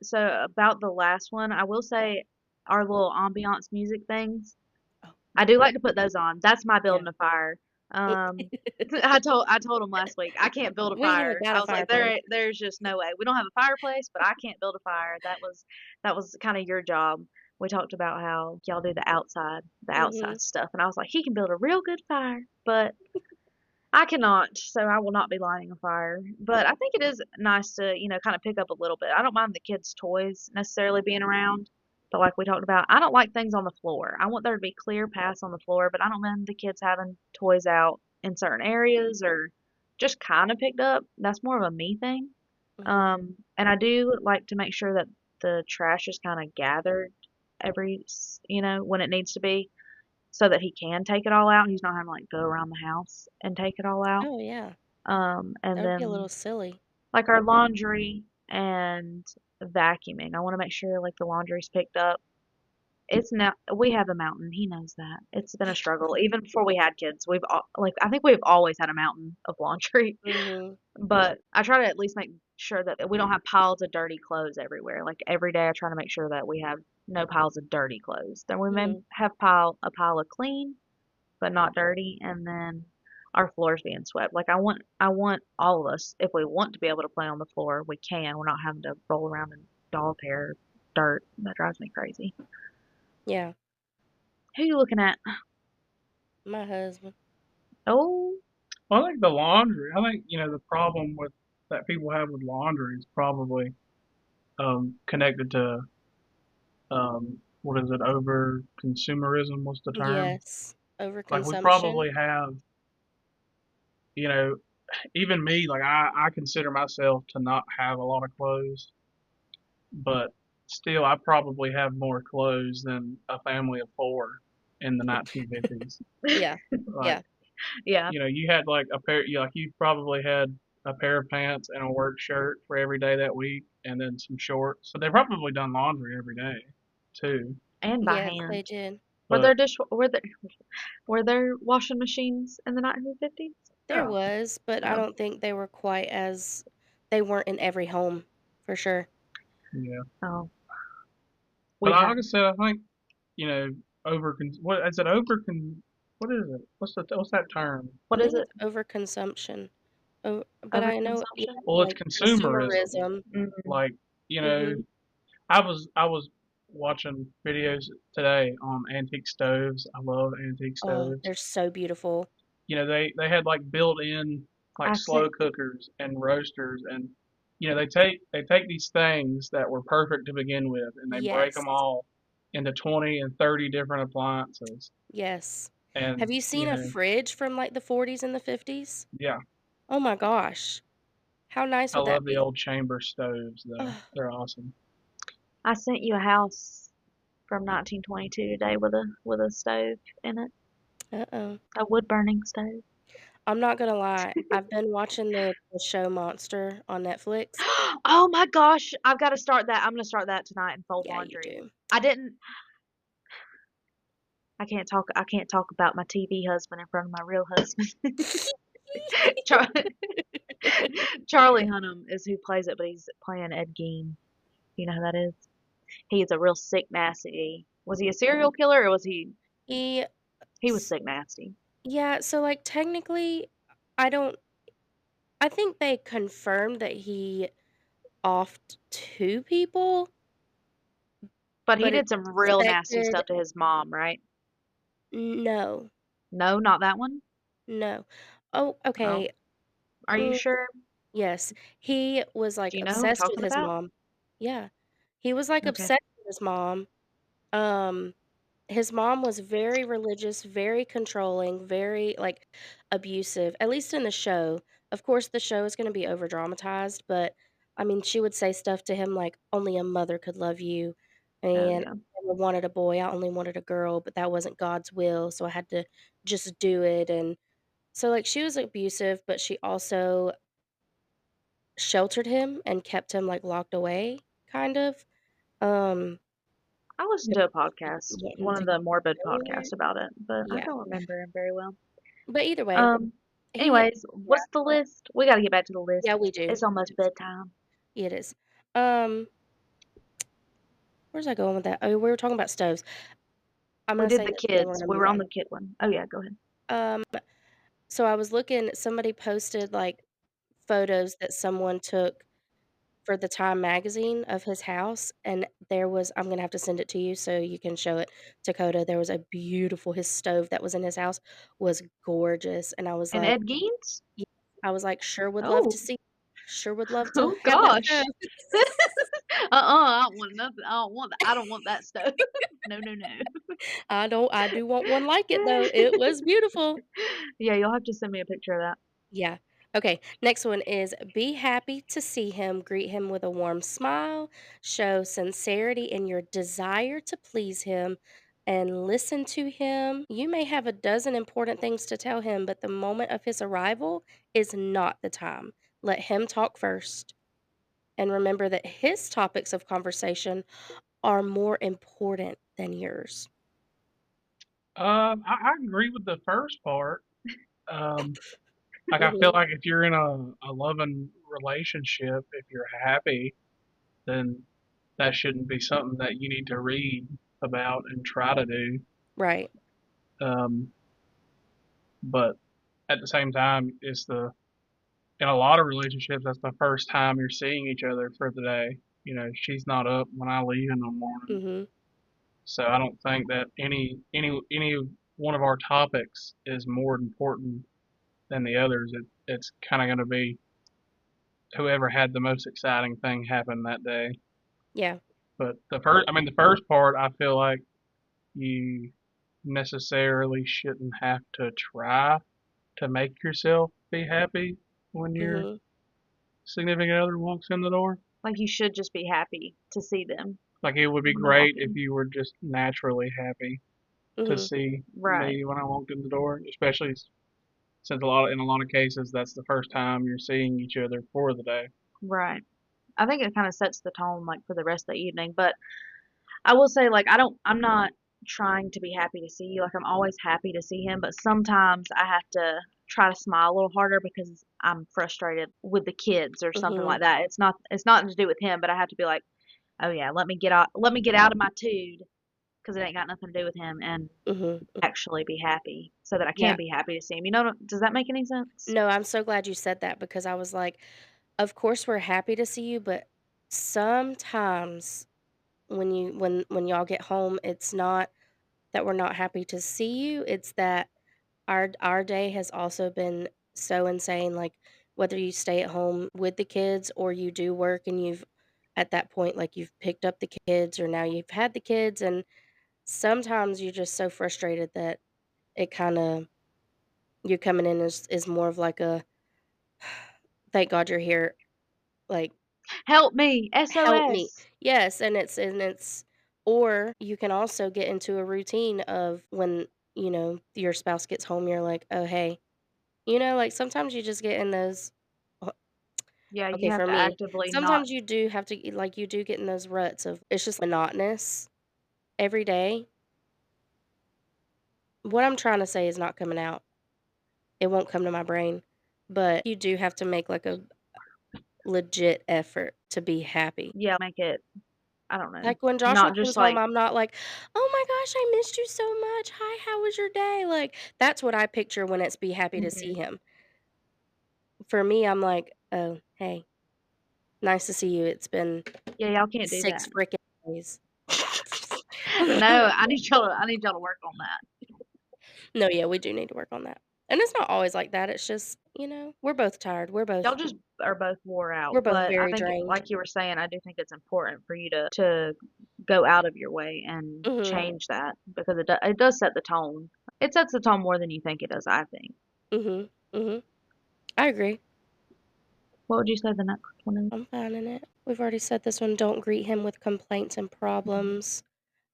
so about the last one, I will say our little ambiance music things. Oh, I do like to put those on. That's my yeah. building a fire. I told him last week I can't build a We haven't fire. got I a was like, fireplace. there's just no way. We don't have a fireplace, but I can't build a fire. That was kind of your job. We talked about how y'all do the Mhm. outside stuff, and I was like, he can build a real good fire, but I cannot, so I will not be lighting a fire. But I think it is nice to, kind of pick up a little bit. I don't mind the kids' toys necessarily being around, but like we talked about, I don't like things on the floor. I want there to be clear paths on the floor, but I don't mind the kids having toys out in certain areas or just kind of picked up. That's more of a me thing. Mhm. And I do like to make sure that the trash is kind of gathered when it needs to be so that he can take it all out. He's not having to like go around the house and take it all out. Oh, yeah. And That would be a little then silly. like our laundry and vacuuming. I want to make sure like the laundry's picked up. It's now we have a mountain. He knows that. It's been a struggle. Even before we had kids, I think we've always had a mountain of laundry. Mhm. But I try to at least make sure that we don't have piles of dirty clothes everywhere. Like every day I try to make sure that we have no piles of dirty clothes. Then we may Mhm. have a pile of clean but not dirty, and then our floors being swept. Like I want all of us, if we want to be able to play on the floor, we can. We're not having to roll around in dog hair, dirt. That drives me crazy. Yeah. Who you looking at? My husband. Oh, Well, I think the laundry. I think the problem with that people have with laundry is probably connected to what is it? Over consumerism. What's the term? Yes. Like we Overconsumption. probably have you know even me like I consider myself to not have a lot of clothes, but still I probably have more clothes than a family of four in the 1950s. Yeah. Like Yeah. yeah, you had like a pair, you probably had a pair of pants and a work shirt for every day that week, and then some shorts. So they probably done laundry every day too. and by Yes, they hand. did. Were there But dish? Were there washing machines in the 1950s? There Yeah, was, but I Yeah. don't think they were quite as they weren't in every home, for sure. yeah. Oh, But we like have. I said, I think you know what is it what is it? What's that term? I What is think it? it's overconsumption. Oh, but I know, yeah, Overconsumption? Well, it's like consumerism. consumerism. Mm-hmm. Like you know, Mhm. I was watching videos today on antique stoves. I love antique Oh, stoves. they're so beautiful. They had like built-in like I slow sent. cookers and roasters, and they take these things that were perfect to begin with, and they break Yes. them all into 20 and 30 different appliances. Yes. Have And you seen a fridge from, like, the 40s and the 50s? yeah, Oh my gosh. How nice I would that love the be? old chamber stoves though. Ugh. They're awesome. I sent you a house from 1922 today with a stove in it, Uh-oh. a wood burning stove. I'm not gonna lie, I've been watching the show Monster on Netflix. Oh my gosh, I've got to start that. I'm gonna start that tonight and fold Yeah, you laundry. do. I didn't. I can't talk. I can't talk about my TV husband in front of my real husband. Char- Charlie Hunnam is who plays it, but he's playing Ed Gein. You know who that is? He's a real sick, nasty. Was he a serial killer or was he? He He was s sick, nasty. Yeah, so, like, technically, I don't I think they confirmed that he offed 2 people, But he but did it's some real nasty suspected. stuff to his mom, right? No, No, not that one. no. Oh, Oh, okay, are you mm, sure? yes. He was, like, Do you know who I'm obsessed with talking his about? mom. Yeah. He was, like, Okay. obsessed with his mom. Um, his mom was very religious, very controlling, very, like, abusive, at least in the show. Of course, the show is gonna be over dramatized, but, I mean, she would say stuff to him like, "Only a mother could love you," Oh and, yeah. "I never wanted a boy, I only wanted a girl, but that wasn't God's will, so I had to just do it," and so, like, she was abusive, but she also sheltered him and kept him, like, locked away, kind of. Um, I listened didn't to a really podcast, want him one to of the morbid go anywhere. podcasts about it, but I Yeah. don't remember him very well. But either way, Um. he Anyways, yeah, what's the list? We got to get back to the list. yeah, we do. It's almost bedtime. It is. Um, where's I going with that? Oh, we were talking about stoves. I'm We gonna did say the this and then we're kids. gonna We move were on on. the kid one. Oh yeah, go ahead. Um, so I was looking, somebody posted like photos that someone took for the Time magazine of his house, and there was, I'm gonna have to send it to you so you can show it, Dakota. There was a beautiful, his stove that was in his house was gorgeous, and I was And like, Ed Gein? yeah, I was like, sure would love Oh, to see, sure would love to oh have that stove. gosh. I don't want nothing. I don't want that. I don't want that stuff. No, no, no. I do want one like it though. It was beautiful. Yeah, you'll have to send me a picture of that. Yeah. Okay, next one is be happy to see him, greet him with a warm smile, show sincerity in your desire to please him, and listen to him. You may have a dozen important things to tell him, but the moment of his arrival is not the time. Let him talk first. And remember that his topics of conversation are more important than yours. I agree with the first part. Um, like I feel Mhm. like if you're in a loving relationship, if you're happy, then that shouldn't be something that you need to read about and try to do. Right. Um, but at the same time, in a lot of relationships, that's the first time you're seeing each other for the day. She's not up when I leave in the morning, Mhm. so I don't think that any one of our topics is more important than the others. It's kind of going to be whoever had the most exciting thing happen that day. Yeah. But the first part, I feel like you necessarily shouldn't have to try to make yourself be happy when your Mhm. significant other walks in the door. Like you should just be happy to see them Like it would be when they walk great if in. you were just naturally happy to Mhm. see Right, me when I walked in the door, especially since in a lot of cases that's the first time you're seeing each other for the day. right. I think it kind of sets the tone like for the rest of the evening. But I will say like I'm not trying to be happy to see you. Like I'm always happy to see him, but sometimes I have to. try to smile a little harder because I'm frustrated with the kids or something Mhm. like that. It's nothing to do with him, but I have to be like, oh yeah, let me get out of my tude because it ain't got nothing to do with him and Mhm. actually be happy so that I Yeah. can be happy to see him. You know, does that make any sense? No, I'm so glad you said that because I was like, of course we're happy to see you, but sometimes when y'all get home, it's not that we're not happy to see you, it's that our day has also been so insane, like, whether you stay at home with the kids or you do work and you've at that point, like, you've picked up the kids or now you've had the kids, and sometimes you're just so frustrated that it kinda you coming in is more of like a, "Thank God you're here," like, Help me, "Help me." SOS. Yes, and it's or you can also get into a routine of when, your spouse gets home, you're like, "Oh, hey." Like, sometimes you just get in those uh, Yeah, okay, you have for to me, actively not. sometimes you do have to like, you do get in those ruts of it's just monotonous every day. What I'm trying to say is not coming out. It won't come to my brain, but you do have to make, like, a legit effort to be happy. Yeah, make it, I don't know, Like, when Joshua not just comes home, like, I'm not like, "Oh my gosh, I missed you so much. Hi, how was your day?" Like, that's what I picture when it's be happy to see mhm. him. For me, I'm like, "Oh, hey, nice to see you. It's been Yeah, y'all can't do 6 that. frickin' days." No, I need y'all to work on that. No, yeah, we do need to work on that. And it's not always like that, it's just, we're both tired. Y'all just are both wore We're out, both but I very think, drained. like you were saying, I do think it's important for you to go out of your way and Mhm, change that because it does set the tone. It sets the tone more than you think it does, I think. mhm, mhm. I agree. What would you say the next one is? I'm finding it. We've already said this one, don't greet him with complaints and problems.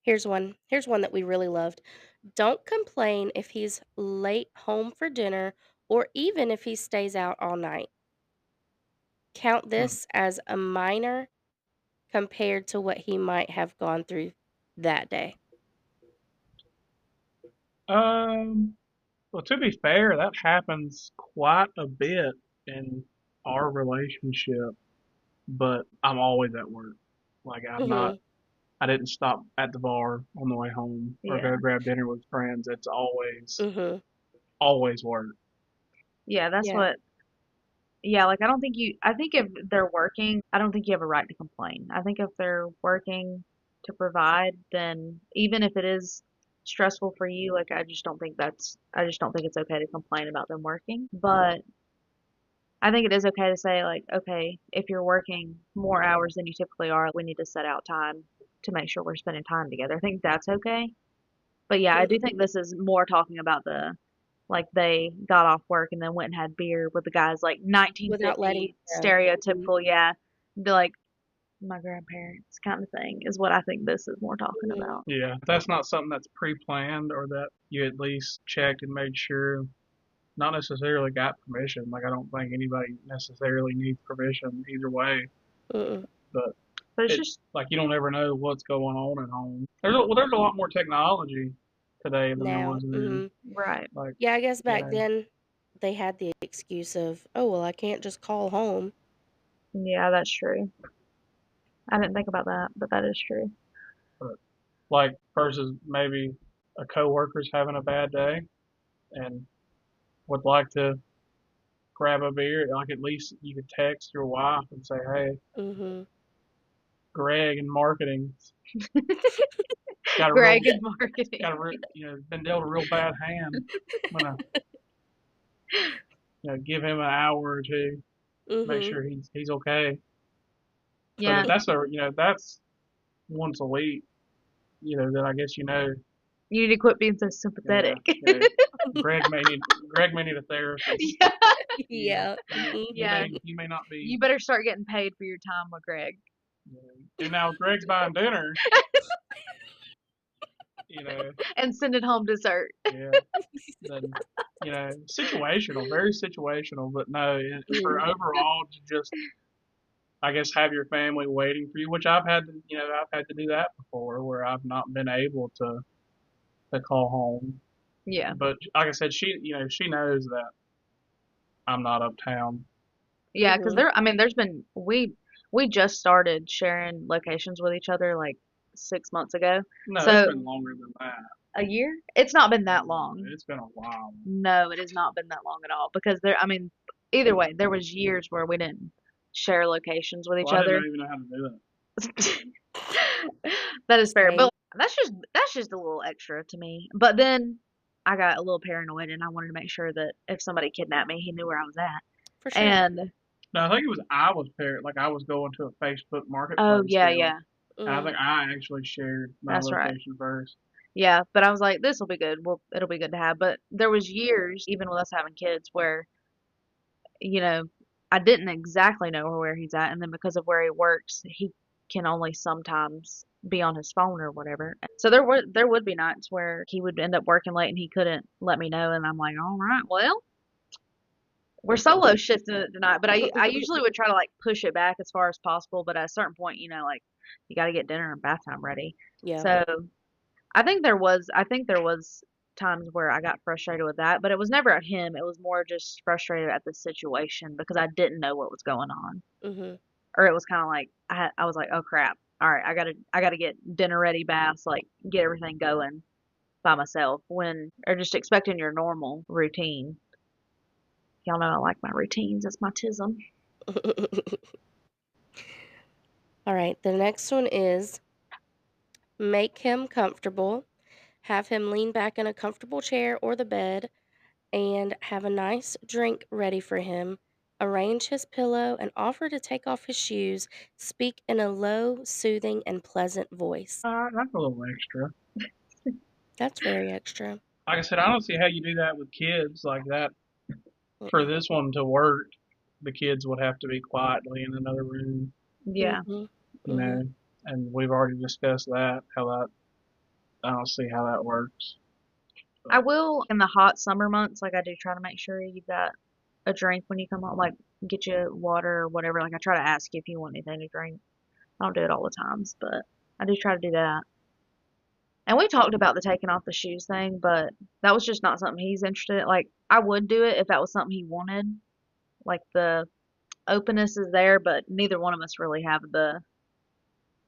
Here's one that we really loved. Don't complain if he's late home for dinner or even if he stays out all night. Count Hmm. this as a minor compared to what he might have gone through that day. Um, well, to be fair, that happens quite a bit in our relationship, but I'm always at work. Like Mhm, I didn't stop at the bar on the way home or Yeah. go grab dinner with friends. It's mhm. always work. Yeah, that's Yeah. what. Yeah, like I think if they're working, I don't think you have a right to complain. I think if they're working to provide, then even if it is stressful for you, like I just don't think it's okay to complain about them working. But I think it is okay to say like, okay, if you're working more hours than you typically are, we need to set out time to make sure we're spending time together. I think that's okay. But yeah, I do Mhm. think this is more talking about the like they got off work and then went and had beer with the guys like Without letting 1950 you know. Mhm, stereotypical, yeah. Be like my grandparents kind of thing is what I think this is more talking mhm. about. Yeah, if that's not something that's pre-planned or that you at least checked and made sure, not necessarily got permission. Like I don't think anybody necessarily needs permission either way, Mm-mm. but But it's it just like you don't ever know what's going on at home. There's a lot more technology today than there Now, was then. mhm. right. Like Yeah, I guess you back know, then, they had the excuse of, "Oh, well, I can't just call home." Yeah, that's true. I didn't think about that, but that is true. but like versus maybe a coworker's having a bad day and would like to grab a beer. Like at least you could text your wife and say, "Hey, Mhm. Greg in marketing got a real Greg and marketing. been dealt a real bad hand. I'm gonna give him an hour or two, make Mhm. sure he's okay." But Yeah, if that's once a week, then I guess you need to quit being so yeah, sympathetic. you know, Greg may need a therapist. Yeah. You Yeah. he Yeah. may not be. You better start getting paid for your time with Greg. And now if Greg's buying dinner, you know, And send it home dessert. yeah, then situational, very situational. But no, for Mhm. overall to just I guess have your family waiting for you, which I've had to do that before, where I've not been able to call home. Yeah. But like I said, she knows that. I'm not uptown. Yeah, because Mhm. there's been we just started sharing locations with each other like 6 months ago. No, it's So been longer than that. a year? It's not been that long. It's been a while. No, it has not been that long at all because either way, there was years where we didn't share locations with each Well, I didn't other. even know how to do that. That is fair, Same, but that's just a little extra to me. But then I got a little paranoid and I wanted to make sure that if somebody kidnapped me, he knew where I was at. for sure. And No, I think it was I was paired. Like I was going to a Facebook oh marketplace yeah, deal, yeah, and I Mhm. think I actually shared my that's right. location first. Yeah, but I was like, this will be good. Well, it'll be good to have. But there was years, even with us having kids, where you know, I didn't exactly know where he's at, and then because of where he works, he can only sometimes be on his phone or whatever. So there would be nights where he would end up working late and he couldn't let me know, and I'm like, all right, well, we're solo shifting it tonight. But I usually would try to like push it back as far as possible, but at a certain point, like you got to get dinner and bath time ready. Yeah. So I think there was times where I got frustrated with that, but it was never at him. It was more just frustrated at the situation because I didn't know what was going on. Mhm. Or it was kind of like I was like, "Oh crap. All right, I got to get dinner ready, baths, like get everything going by myself when or just expecting your normal routine." Y'all know I like my routines. That's my tism. All right, the next one is make him comfortable, have him lean back in a comfortable chair or the bed, and have a nice drink ready for him. Arrange his pillow and offer to take off his shoes. Speak in a low, soothing, and pleasant voice. That's a little extra. That's very extra. Like I said, I don't see how you do that with kids like that. For Mm-mm. this one to work, the kids would have to be quietly in another room, Yeah. Mhm. you Mhm. know. And we've already discussed that. How that I don't see how that works. I But will in the hot summer months, like I do try to make sure you've got a drink when you come home, like get you water or whatever. Like I try to ask you if you want anything to drink. I don't do it all the times, but I do try to do that. And we talked about the taking off the shoes thing, but that was just not something he's interested in. Like I would do it if that was something he wanted. Like the openness is there, but neither one of us really have the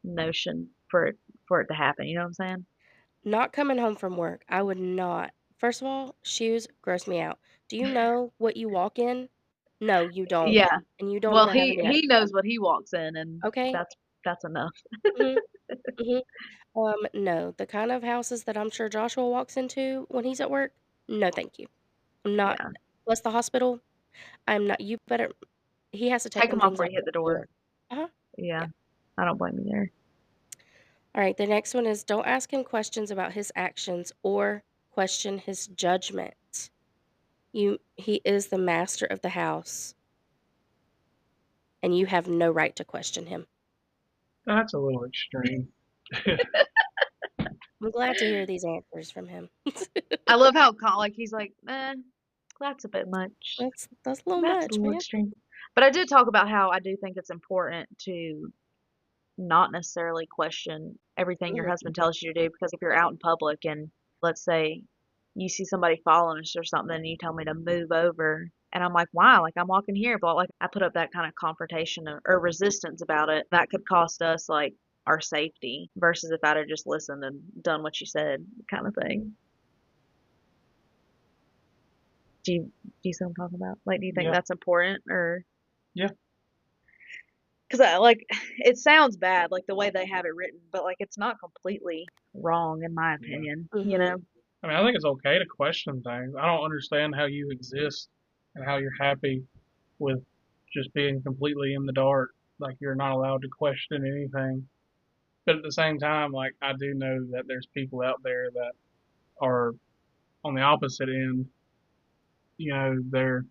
notion for it to happen. You know what I'm saying? Not coming home from work. I would not. First of all, shoes gross me out. Do you know what you walk in? No, you don't. Yeah. And you don't Well, even have he any he idea. knows what he walks in, and Okay? that's enough. Mhm. Mhm. No. The kind of houses that I'm sure Joshua walks into when he's at work, no, thank you. I'm not Yeah. plus the hospital, I'm not you better he has to take Take them them off things before out you hit the the door. door. Uh-huh. Yeah. Yeah. I don't blame you there. Alright, the next one is don't ask him questions about his actions or question his judgment. He is the master of the house, and you have no right to question him. that's a little extreme. I'm glad to hear these answers from him. I love how like he's like, that's a bit much. That's a little That's a much, little man. extreme. But I did talk about how I do think it's important to not necessarily question everything your Mhm. husband tells you to do because if you're out in public and let's say you see somebody following us or something and you tell me to move over and I'm like, why? Like I'm walking here, but like I put up that kind of confrontation or resistance about it. That could cost us like our safety versus if I'd have just listened and done what you said kind of thing. Do you see what I'm talking about? Like, do you think Yeah, that's important or yeah. because I like it sounds bad like the way they have it written, but like it's not completely wrong in my Yeah. opinion, you Mhm. know? I mean, I think it's okay to question things. I don't understand how you exist and how you're happy with just being completely in the dark. Like you're not allowed to question anything. But at the same time, like I do know that there's people out there that are on the opposite end. You know, they're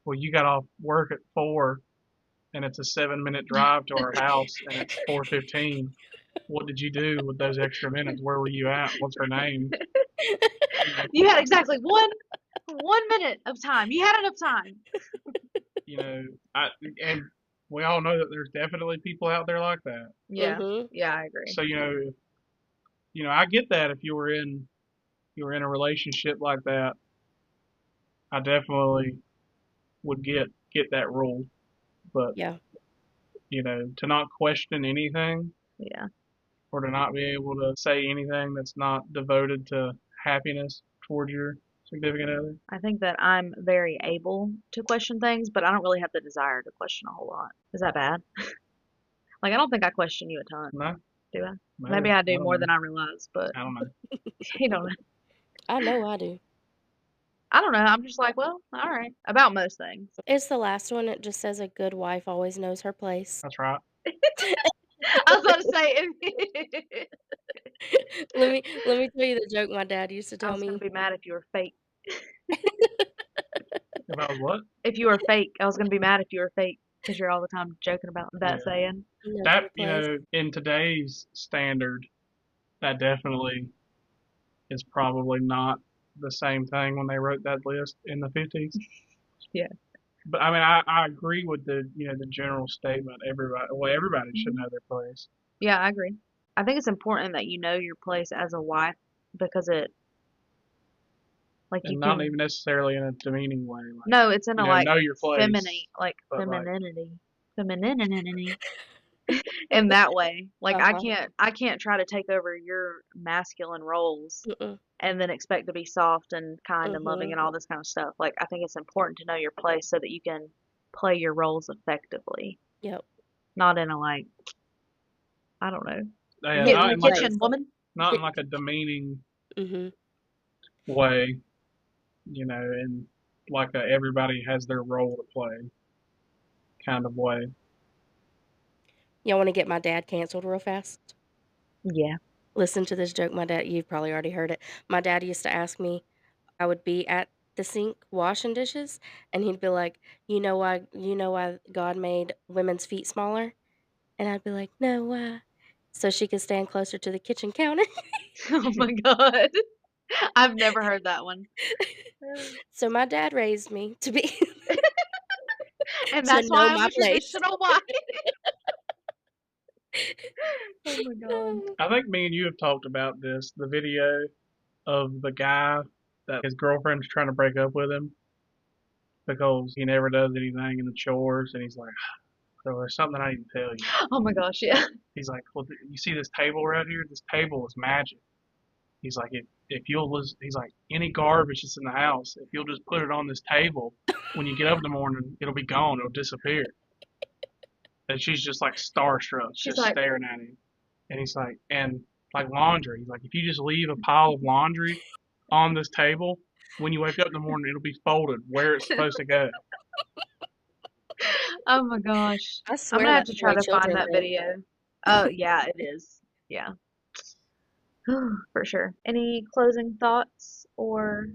well, you got off work at 4 and it's a 7-minute drive to our house and it's 4:15. What did you do with those extra minutes? Where were you at? What's her name? You know, You had exactly one minute of time. You had enough time. you know, I and we all know that there's definitely people out there like that. Yeah. Mhm. Yeah, I agree. So I get that if you were in a relationship like that, I definitely would get that rule. But Yeah. to not question anything Yeah. or to not be able to say anything that's not devoted to happiness towards your significant other. I think that I'm very able to question things, but I don't really have the desire to question a whole lot. Is that bad? Like, I don't think I question you a ton, No, do I? maybe. Maybe I I do don't more know. than I realize, but I don't know. you don't know. I know I do. I don't know. I'm just like, well, all right, about most things. It's the last one. It just says a good wife always knows her place. That's right. I was about to say, Let me tell you the joke my dad used to I tell was gonna me. be mad if you were fake. If I was what? If you were fake, I was gonna be mad if you were fake because you're all the time joking about that Yeah. saying. Knows That her place. in today's standard, that definitely is probably not the same thing when they wrote that list in the 50s. Yeah. But I mean, I agree with the general statement. Everybody should know their place. Yeah, I agree. I think it's important that you know your place as a wife because it, like, you And not can. even necessarily in a demeaning way. Like, No, it's in a like know your feminine, place, like but like, femininity in that way. Like Uh-huh. I can't try to take over your masculine roles Mm-mm. and then expect to be soft and kind and loving Mhm. and all this kind of stuff. Like I think it's important to know your place so that you can play your roles effectively, Yep. not in a like, I don't know, yeah, Know get in your the place. kitchen, woman. not in like a demeaning Mhm. way, and like everybody has their role to play kind of way. Y'all want to get my dad canceled real fast? Yeah. Listen to this joke. You've probably already heard it. My dad used to ask me, I would be at the sink washing dishes, and he'd be like, "You know why God made women's feet smaller?" And I'd be like, "No, why?" So she could stand closer to the kitchen counter. Oh my God. I've never heard that one. So my dad raised me to be And to that's know why I'm my a place. traditional wife. Oh my God. I think me and you have talked about this. The video of the guy that his girlfriend's trying to break up with him because he never does anything in the chores, and he's like, "So there's something I need to tell you." Oh my gosh, yeah. He's like, "Well, you see this table right here? This table is magic." He's like, if you'll he's like, any garbage that's in the house, if you'll just put it on this table, when you get up in the morning, it'll be gone. It'll disappear. And she's just like starstruck, She's just like, staring at him. And he's like, and like laundry. He's like, if you just leave a pile of laundry on this table, when you wake up in the morning, it'll be folded where it's supposed to go. oh my gosh. I I'm swear gonna have that's to the try way to find children that think. video. Oh, yeah, it is. Yeah. For sure. Any closing thoughts or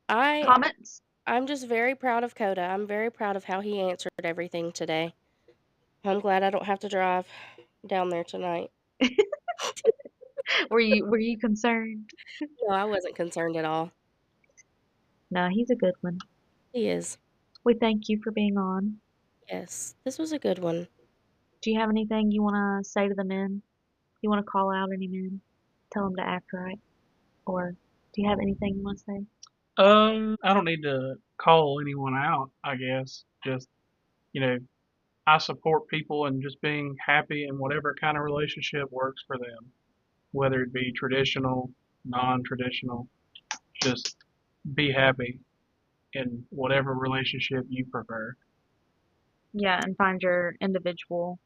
I comments? I'm just very proud of Coda. I'm very proud of how he answered everything today. I'm glad I don't have to drive down there tonight. Were you concerned? No, I wasn't concerned at all. No, he's a good one. He is. We thank you for being on. Yes, this was a good one. Do you have anything you want to say to the men? You want to call out any men? Tell them to act right? Or do you have anything you want to say? I don't need to call anyone out, I guess. Just, you know, I support people and just being happy in whatever kind of relationship works for them, whether it be traditional, non-traditional. Just be happy in whatever relationship you prefer. Yeah, and find your individual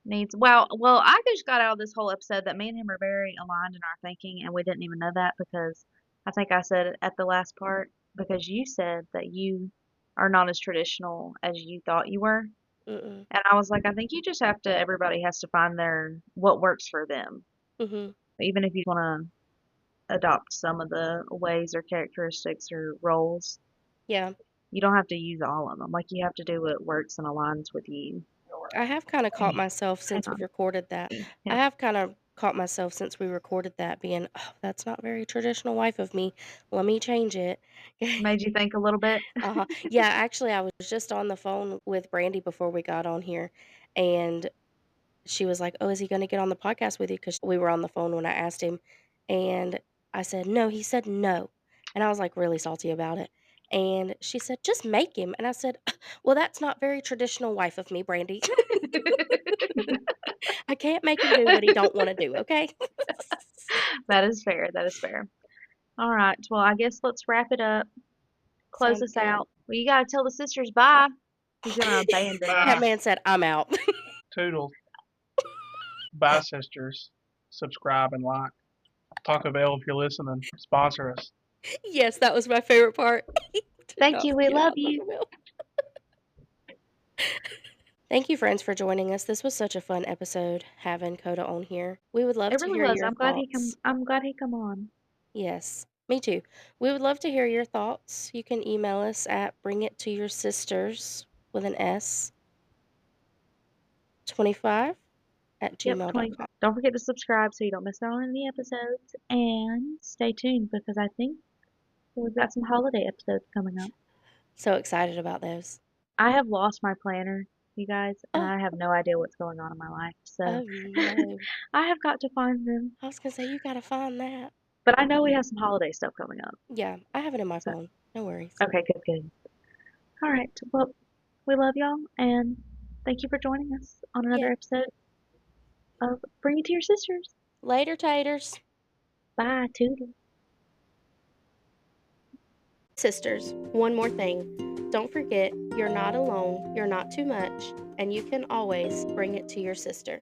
needs. Well, I just got out of this whole episode that me and him are very aligned in our thinking, and we didn't even know that because I think I said it at the last part because you said that you are not as traditional as you thought you were. Mm-mm. And I was like, I think you just have to, everybody has to find what works for them. Mhm. Even if you want to adopt some of the ways or characteristics or roles, Yeah. you don't have to use all of them. Like you have to do what works and aligns with you. I have kinda caught myself Hang since we on. recorded that. I Yeah. have kinda caught myself since we recorded that being, "Oh, that's not very traditional wife of me. Let me change it." Made you think a little bit. Uh-huh. Yeah, actually, I was just on the phone with Brandy before we got on here, and she was like, "Oh, is he gonna get on the podcast with you?" Because we were on the phone when I asked him, and I said, "No." He said, "No." And I was, like, really salty about it. And she said, "Just make him." And I said, "Well, that's not very traditional wife of me, Brandy. I can't make him do what he don't wanna do, okay?" That is fair. That is fair. All right. Well, I guess let's wrap it up. Close Sounds us good. out. Well, you gotta tell the sisters bye. He's gonna abandon That Bye. us. man said, "I'm out." Toodles. Bye, sisters. Subscribe and like. Taco Bell, if you're listening, sponsor us. Yes, that was my favorite part. Did Thank not you. We forget love about you. Taco Bell. Thank you, friends, for joining us. This was such a fun episode having Coda on here. We would love It to really hear was. your thoughts. I'm glad he come on. Yes, me too. We would love to hear your thoughts. You can email us at bringittoursisters with an S 25 at Yep, 20. gmail.com. Don't forget to subscribe so you don't miss out on any episodes. And stay tuned because I think we've got some holiday episodes coming up. So excited about those. I have lost my planner, you guys, and Oh, I have no idea what's going on in my life. So oh no. I have got to find them. I was gonna say you gotta find that. But I know we have some holiday stuff coming up. Yeah, I have it in my So, phone. No worries. okay, good, good. All right. Well, we love y'all and thank you for joining us on Yeah. another episode of Bring It to Your Sisters. Later, taters. Bye, toodles. Sisters, one more thing. Don't forget, you're not alone, you're not too much, and you can always bring it to your sister.